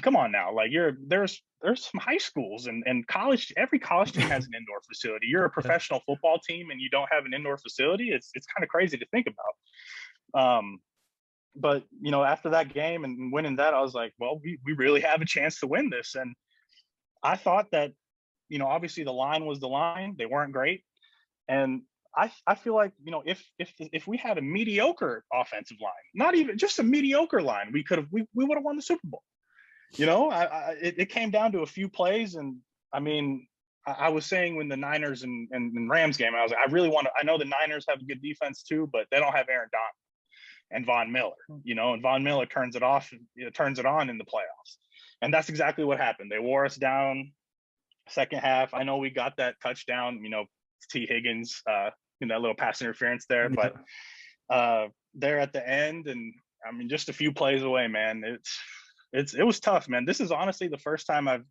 E: come on now. Like there's some high schools and college. Every college team has an indoor facility. You're a professional football team and you don't have an indoor facility. It's kind of crazy to think about. but after that game and winning that, I was like, well, we really have a chance to win this. And I thought that, obviously the line was the line. They weren't great. And I feel like, if we had a mediocre offensive line, not even just a mediocre line, we would have won the Super Bowl. It came down to a few plays. And I mean, I was saying when the Niners and Rams game, I was like, I know the Niners have a good defense too, but they don't have Aaron Donald and Von Miller, and Von Miller turns it on in the playoffs. And that's exactly what happened. They wore us down second half. I know we got that touchdown, T. Higgins, in that little pass interference there, but there at the end, and I mean, just a few plays away, man, it was tough, man. This is honestly the first time I've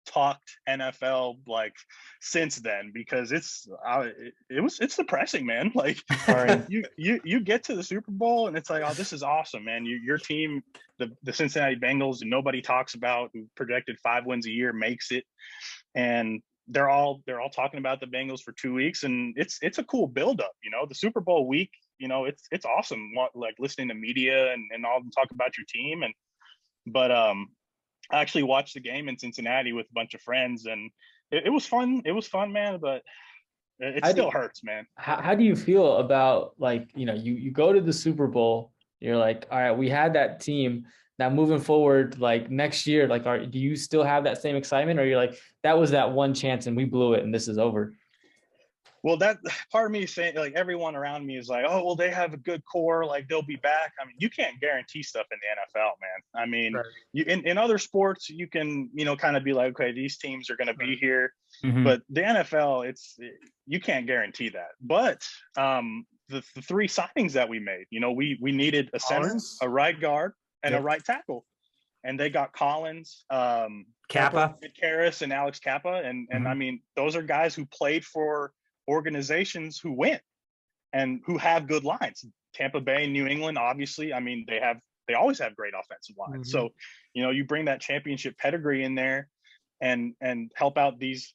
E: talked NFL like since then, because it's depressing, man. Like you get to the Super Bowl and it's like, oh, this is awesome, man. Your team, the Cincinnati Bengals, nobody talks about, who projected 5 wins a year, makes it, and they're all talking about the Bengals for 2 weeks, and it's a cool buildup, the Super Bowl week, it's awesome, like listening to media and all them talk about your team. But I actually watched the game in Cincinnati with a bunch of friends, and it was fun. It was fun, man, but it still hurts, man.
B: How do you feel about, like, you go to the Super Bowl, you're like, all right, we had that team. Now moving forward, like next year, like, do you still have that same excitement, or you're like, that was that one chance and we blew it and this is over?
E: Well, that part of me is saying, like, everyone around me is like, oh, well, they have a good core, like they'll be back. I mean, you can't guarantee stuff in the NFL, man. I mean, right. In other sports, you can, kind of be like, okay, these teams are going to be here, but the NFL, you can't guarantee that. But the 3 signings that we made, we needed a center, a right guard, and a right tackle, and they got Collins,
A: Kappa,
E: Karras, and Alex Kappa, and I mean, those are guys who played for organizations who win and who have good lines. Tampa Bay, New England, obviously, I mean, they always have great offensive lines. So, you bring that championship pedigree in there and help out these.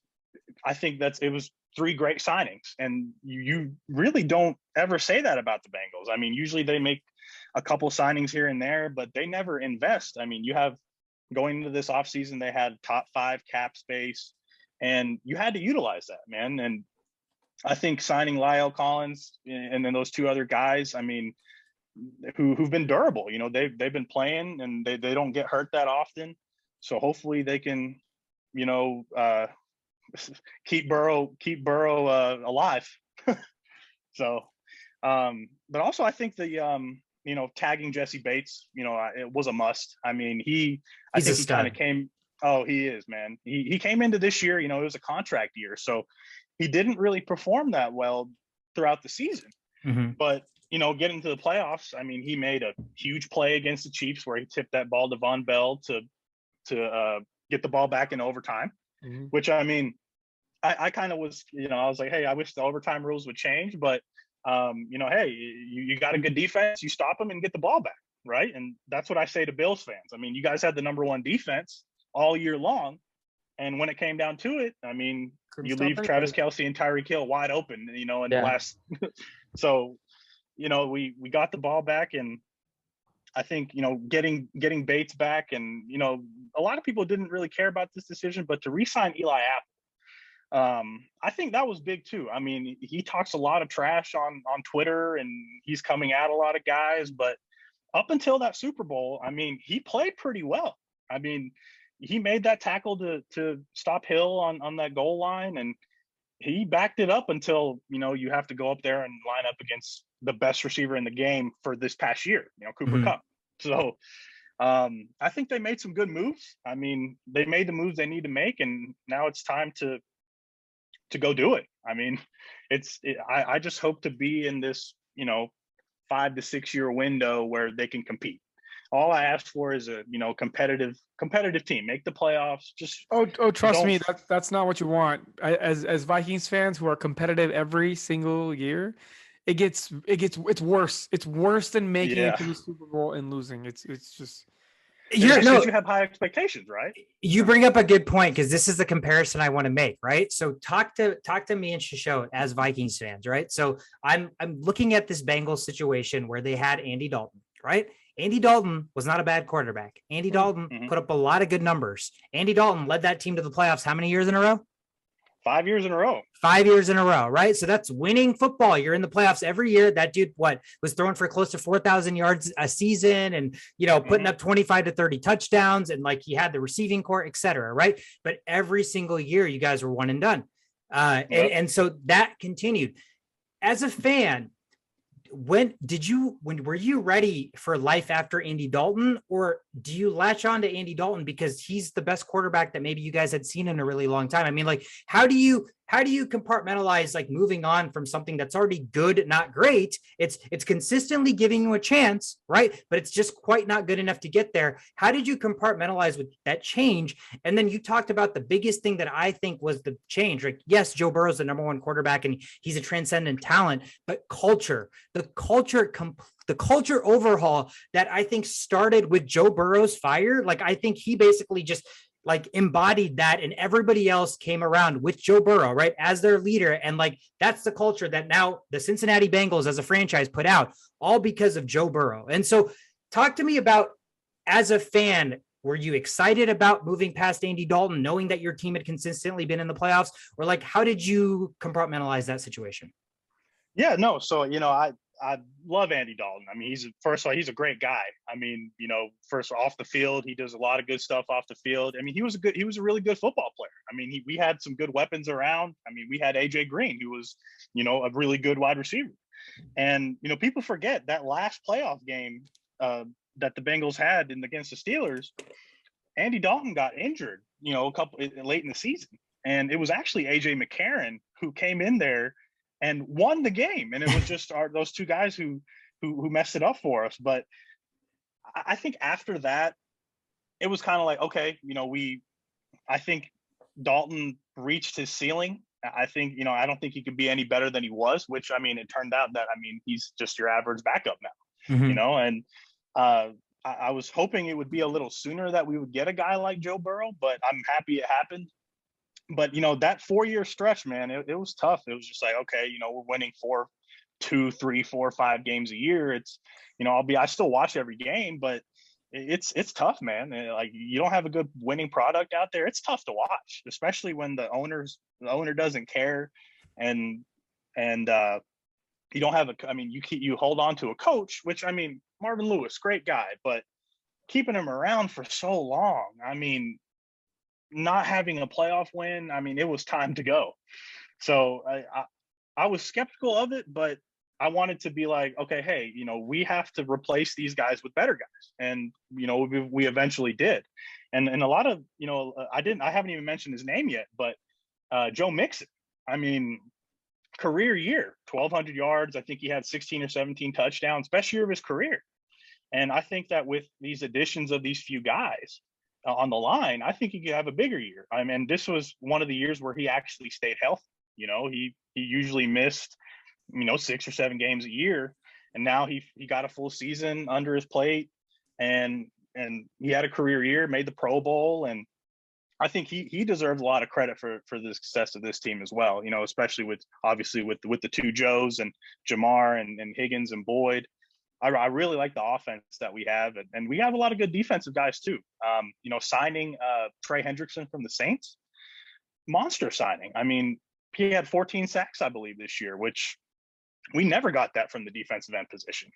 E: I think it was 3 great signings, and you really don't ever say that about the Bengals. I mean, usually they make a couple signings here and there, but they never invest. I mean, you have, going into this offseason, they had top 5 cap space, and you had to utilize that, man. And I think signing Lyle Collins and then those 2 other guys, I mean, who've been durable, they've been playing and they don't get hurt that often. So hopefully they can, keep Burrow alive. So, but also I think tagging Jesse Bates, it was a must. I mean, I think he kind of came. Oh, he is, man. He came into this year, it was a contract year, so he didn't really perform that well throughout the season. But, getting to the playoffs, I mean, he made a huge play against the Chiefs where he tipped that ball to Von Bell to get the ball back in overtime, which, I mean, I kind of was, I was like, hey, I wish the overtime rules would change, but, hey, you got a good defense, you stop them and get the ball back, right? And that's what I say to Bills fans. I mean, you guys had the number 1 defense all year long, and when it came down to it, I mean, you leave Travis Kelce and Tyreek Hill wide open, in the last. So, we got the ball back, and I think, getting Bates back, and, a lot of people didn't really care about this decision, but to re-sign Eli Apple, I think that was big too. I mean, he talks a lot of trash on Twitter, and he's coming at a lot of guys, but up until that Super Bowl, I mean, he played pretty well. I mean, he made that tackle to stop Hill on that goal line, and he backed it up until, you have to go up there and line up against the best receiver in the game for this past year, Cooper Kupp. So I think they made some good moves. I mean, they made the moves they need to make, and now it's time to go do it. I mean, I just hope to be in this, 5 to 6 year window where they can compete. All I ask for is a, competitive team, make the playoffs. Just
C: trust me, that's not what you want. As Vikings fans who are competitive every single year, it's worse. It's worse than making it to the Super Bowl and losing. It's just.
E: You have high expectations, right?
A: You bring up a good point, because this is the comparison I want to make, right? So talk to me and Shisho as Vikings fans, right? So I'm looking at this Bengals situation where they had Andy Dalton, right? Andy Dalton was not a bad quarterback. Andy Dalton put up a lot of good numbers. Andy Dalton led that team to the playoffs how many years in a row?
E: 5 years in a row.
A: 5 years in a row, right? So that's winning football. You're in the playoffs every year. That dude, was throwing for close to 4,000 yards a season and, putting up 25 to 30 touchdowns. And like he had the receiving core, et cetera, right? But every single year you guys were one and done. And so that continued. As a fan, when were you ready for life after Andy Dalton, or do you latch on to Andy Dalton because he's the best quarterback that maybe you guys had seen in a really long time? I mean, like, how do you compartmentalize like moving on from something that's already good, not great? It's consistently giving you a chance, right? But it's just quite not good enough to get there. How did you compartmentalize with that change? And then you talked about the biggest thing that I think was the change. Like, yes, Joe Burrow's the number one quarterback and he's a transcendent talent, but the culture overhaul that I think started with Joe Burrow's fire. Like, I think he basically just like embodied that, and everybody else came around with Joe Burrow, right, as their leader. And like, that's the culture that now the Cincinnati Bengals as a franchise put out, all because of Joe Burrow. And so talk to me about, as a fan, were you excited about moving past Andy Dalton, knowing that your team had consistently been in the playoffs, or like, how did you compartmentalize that situation?
E: Yeah, no. So, I love Andy Dalton. I mean, first of all, he's a great guy. I mean, first off the field, he does a lot of good stuff off the field. I mean, he was a really good football player. I mean, we had some good weapons around. I mean, we had AJ Green, who was, a really good wide receiver. And, people forget that last playoff game that the Bengals had against the Steelers, Andy Dalton got injured, late in the season. And it was actually AJ McCarron who came in there and won the game. And it was just those two guys who messed it up for us. But I think after that, it was kind of like, okay, I think Dalton reached his ceiling. I think, I don't think he could be any better than he was, which, I mean, it turned out that, he's just your average backup now, and I was hoping it would be a little sooner that we would get a guy like Joe Burrow, but I'm happy it happened. But, that 4-year stretch, man, it was tough. It was just like, okay, we're winning 2, 3, 4, 5 games a year. It's, I still watch every game, but it's tough, man. Like, you don't have a good winning product out there. It's tough to watch, especially when the owner doesn't care. And you don't have you hold on to a coach, which, Marvin Lewis, great guy, but keeping him around for so long, not having a playoff win, it was time to go. So I was skeptical of it, but I wanted to be like, okay, hey, we have to replace these guys with better guys. And, we eventually did. And a lot of, I haven't even mentioned his name yet, but Joe Mixon, career year, 1,200 yards. I think he had 16 or 17 touchdowns, best year of his career. And I think that with these additions of these few guys, on the line, I think he could have a bigger year. This was one of the years where he actually stayed healthy. He usually missed, 6 or 7 games a year, and now he got a full season under his plate, and he had a career year, made the Pro Bowl, and I think he deserves a lot of credit for the success of this team as well. Especially with the two Joes and Jamar and Higgins and Boyd. I really like the offense that we have, and we have a lot of good defensive guys too. Signing Trey Hendrickson from the Saints, monster signing. He had 14 sacks, I believe, this year, which we never got that from the defensive end position.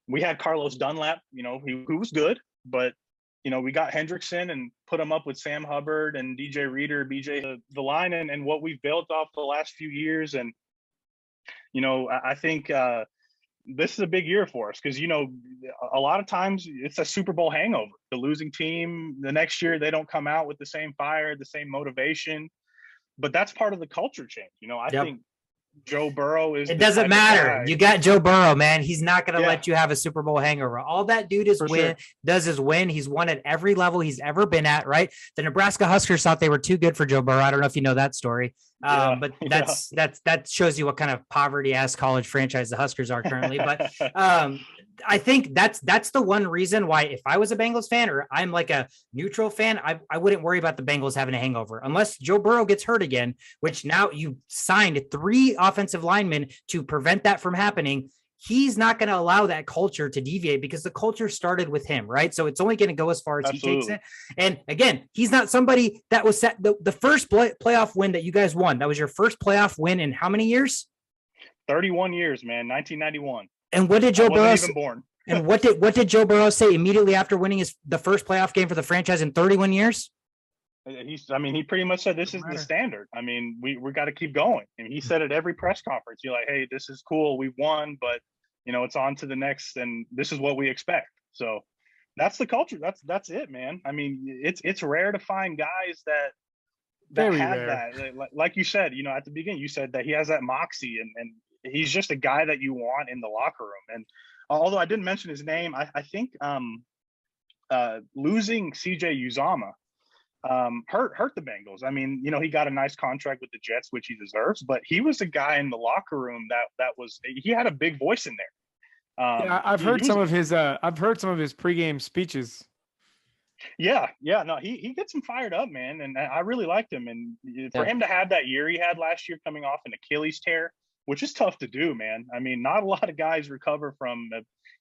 E: We had Carlos Dunlap, who was good, but we got Hendrickson and put him up with Sam Hubbard and DJ Reader, BJ, the line, and what we've built off the last few years. And I think this is a big year for us because, a lot of times it's a Super Bowl hangover. The losing team, the next year, they don't come out with the same fire, the same motivation. But that's part of the culture change. I think Joe Burrow is. It doesn't matter.
A: You got Joe Burrow, man. He's not going to let you have a Super Bowl hangover. All that dude is does is win. He's won at every level he's ever been at, right? The Nebraska Huskers thought they were too good for Joe Burrow. I don't know if you know that story. But that shows you what kind of poverty ass college franchise the Huskers are currently. But I think that's the one reason why, if I was a Bengals fan or I'm like a neutral fan, I wouldn't worry about the Bengals having a hangover unless Joe Burrow gets hurt again, which now you signed 3 offensive linemen to prevent that from happening. he's not going to allow that culture to deviate because the culture started with him, right? So it's only going to go as far as he takes it. And again, he's not somebody that was set the first playoff win that you guys won. That was your first playoff win in how many years?
E: 31 years, man. 1991.
A: And what did Joe Burrow
E: even born.
A: And what did Joe Burrow say immediately after winning the first playoff game for the franchise in 31 years?
E: He pretty much said this is the standard. I mean, we got to keep going. And he said at every press conference, you're like, hey, this is cool. We won, but it's on to the next, and this is what we expect. So that's the culture. That's it, man. I mean, it's rare to find guys that have that. Like you said, at the beginning, you said that he has that moxie, and he's just a guy that you want in the locker room. And although I didn't mention his name, I think losing CJ Uzomah hurt the Bengals. I mean, he got a nice contract with the Jets, which he deserves, but he was a guy in the locker room he had a big voice in there.
C: I've heard some of his pregame speeches.
E: Yeah. No, he gets him fired up, man. And I really liked him. And for him to have that year he had last year, coming off an Achilles tear, which is tough to do, man. I mean, not a lot of guys recover from,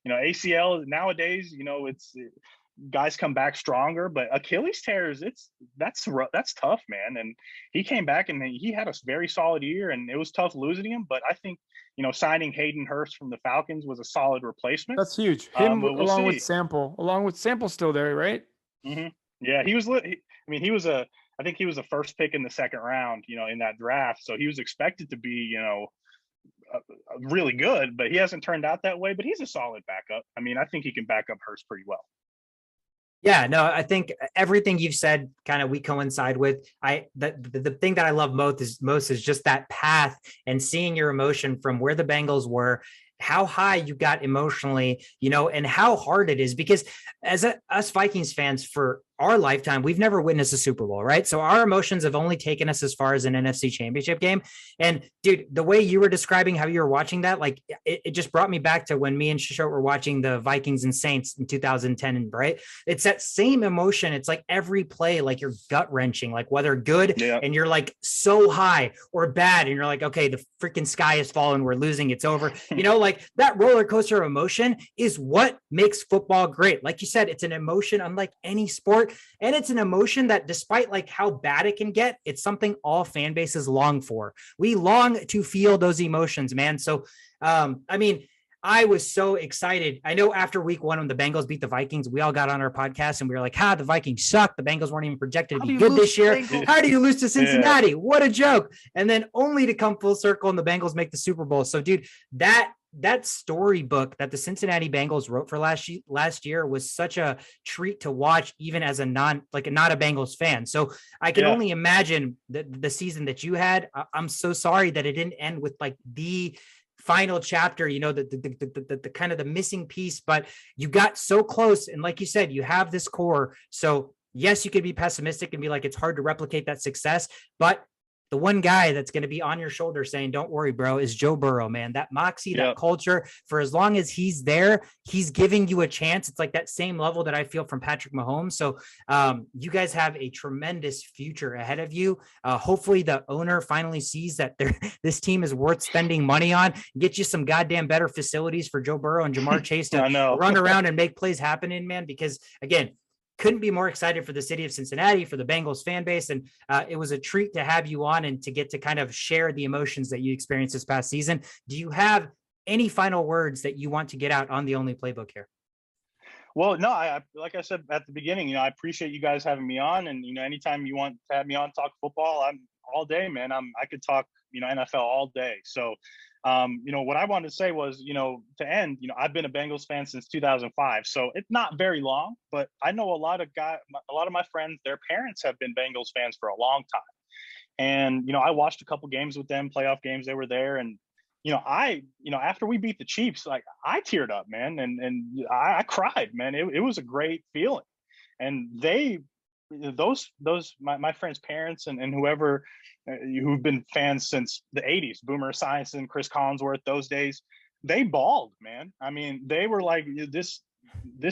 E: ACL nowadays. It's guys come back stronger, but Achilles tears, that's tough, man. And he came back and he had a very solid year, and it was tough losing him. But I think, signing Hayden Hurst from the Falcons was a solid replacement.
C: That's huge. Him along with Sample still there, right?
E: Mm-hmm. Yeah, he was. I think he was a first pick in the second round, in that draft. So he was expected to be, really good, but he hasn't turned out that way. But he's a solid backup. I mean, I think he can back up Hurst pretty well.
A: Yeah, no, I think everything you've said kind of we coincide with. The thing that I love most is just that path and seeing your emotion from where the Bengals were, how high you got emotionally, and how hard it is, because as us Vikings fans for our lifetime, we've never witnessed a Super Bowl, right? So our emotions have only taken us as far as an NFC championship game. And dude, the way you were describing how you were watching that, like it just brought me back to when me and Shishot were watching the Vikings and Saints in 2010, right? It's that same emotion. It's like every play, like you're gut wrenching, like whether good and you're like so high, or bad and you're like, okay, the freaking sky is falling, we're losing, it's over. Like that roller coaster of emotion is what makes football great. Like you said, it's an emotion unlike any sport. And it's an emotion that, despite like how bad it can get, it's something all fan bases long for. We long to feel those emotions, man. So, I was so excited. I know after week 1, when the Bengals beat the Vikings, we all got on our podcast and we were like, the Vikings suck. The Bengals weren't even projected to be good this year. How do you lose to Cincinnati? Yeah. What a joke. And then only to come full circle and the Bengals make the Super Bowl. So dude, that storybook that the Cincinnati Bengals wrote for last year was such a treat to watch, even as not a Bengals fan. So I can only imagine the season that you had. I'm so sorry that it didn't end with like the final chapter, the kind of the missing piece, but you got so close. And like you said, you have this core. So yes, you could be pessimistic and be like, it's hard to replicate that success, but the one guy that's going to be on your shoulder saying, don't worry, bro, is Joe Burrow, man. That moxie, that culture, for as long as he's there, he's giving you a chance. It's like that same level that I feel from Patrick Mahomes. So you guys have a tremendous future ahead of you. Hopefully the owner finally sees that this team is worth spending money on, get you some goddamn better facilities for Joe Burrow and Jamar Chase to run around and make plays happen in, man, because again, couldn't be more excited for the city of Cincinnati, for the Bengals fan base. And it was a treat to have you on and to get to kind of share the emotions that you experienced this past season. Do you have any final words that you want to get out on the Only Playbook here?
E: Well, no, like I said at the beginning, I appreciate you guys having me on. And, anytime you want to have me on, talk football, I'm all day, man. I could talk, NFL all day. So, what I wanted to say was, to end, I've been a Bengals fan since 2005. So it's not very long, but I know a lot of my friends, their parents have been Bengals fans for a long time. And, I watched a couple games with them, playoff games, they were there. And, after we beat the Chiefs, like I teared up, man. And I cried, man. It was a great feeling. And my friends' parents and whoever who've been fans since the 80s, Boomer Esiason, Chris Collinsworth, those days, they bawled, man. I mean, they were like, this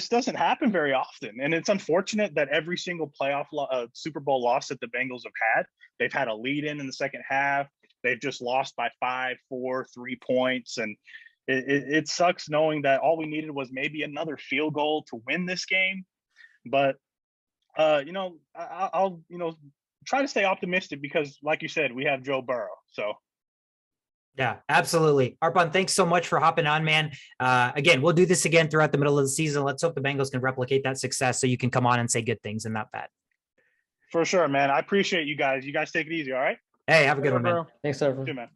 E: doesn't happen very often. And it's unfortunate that every single playoff Super Bowl loss that the Bengals have had, they've had a lead in the second half. They've just lost by 5, 4, 3 points. And, it sucks knowing that all we needed was maybe another field goal to win this game. But, I'll try to stay optimistic because, like you said, we have Joe Burrow. So.
A: Yeah, absolutely. Arpan, thanks so much for hopping on, man. Again, we'll do this again throughout the middle of the season. Let's hope the Bengals can replicate that success so you can come on and say good things and not bad.
E: For sure, man. I appreciate you guys. You guys take it easy, all right?
A: Hey, have a good one, man.
B: Thanks, everyone.
E: Good, man.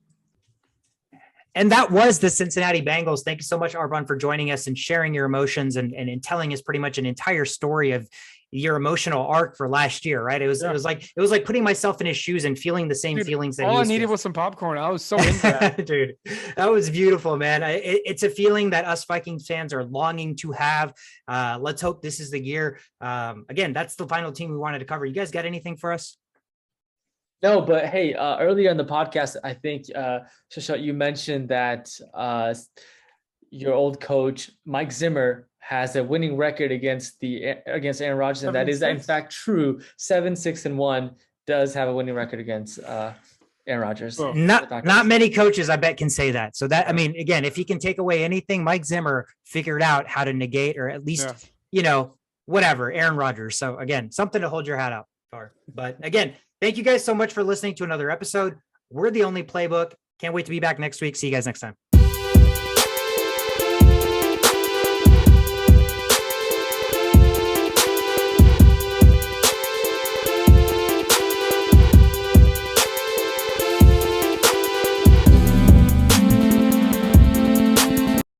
A: And that was the Cincinnati Bengals. Thank you so much, Arpan, for joining us and sharing your emotions and telling us pretty much an entire story of your emotional arc for last year, right? It was like putting myself in his shoes and feeling the same feelings that
C: all
A: he
C: I
A: was
C: needed
A: feeling.
C: was some popcorn. I was so into that.
A: Dude, that was beautiful, man. It's a feeling that us Vikings fans are longing to have. Let's hope this is the year. Again, that's the final team we wanted to cover. You guys got anything for us?
B: No, but hey, earlier in the podcast, I think, Shashat, you mentioned that your old coach, Mike Zimmer, has a winning record against Aaron Rodgers, and that is in fact true. 7-6-1 does have a winning record against Aaron Rodgers.
C: Oh.
A: Not many coaches, I bet, can say that. So that, I mean, again, if he can take away anything, Mike Zimmer figured out how to negate or at least, whatever, Aaron Rodgers. So again, something to hold your hat out for. But again, thank you guys so much for listening to another episode. We're the Only Playbook. Can't wait to be back next week. See you guys next time.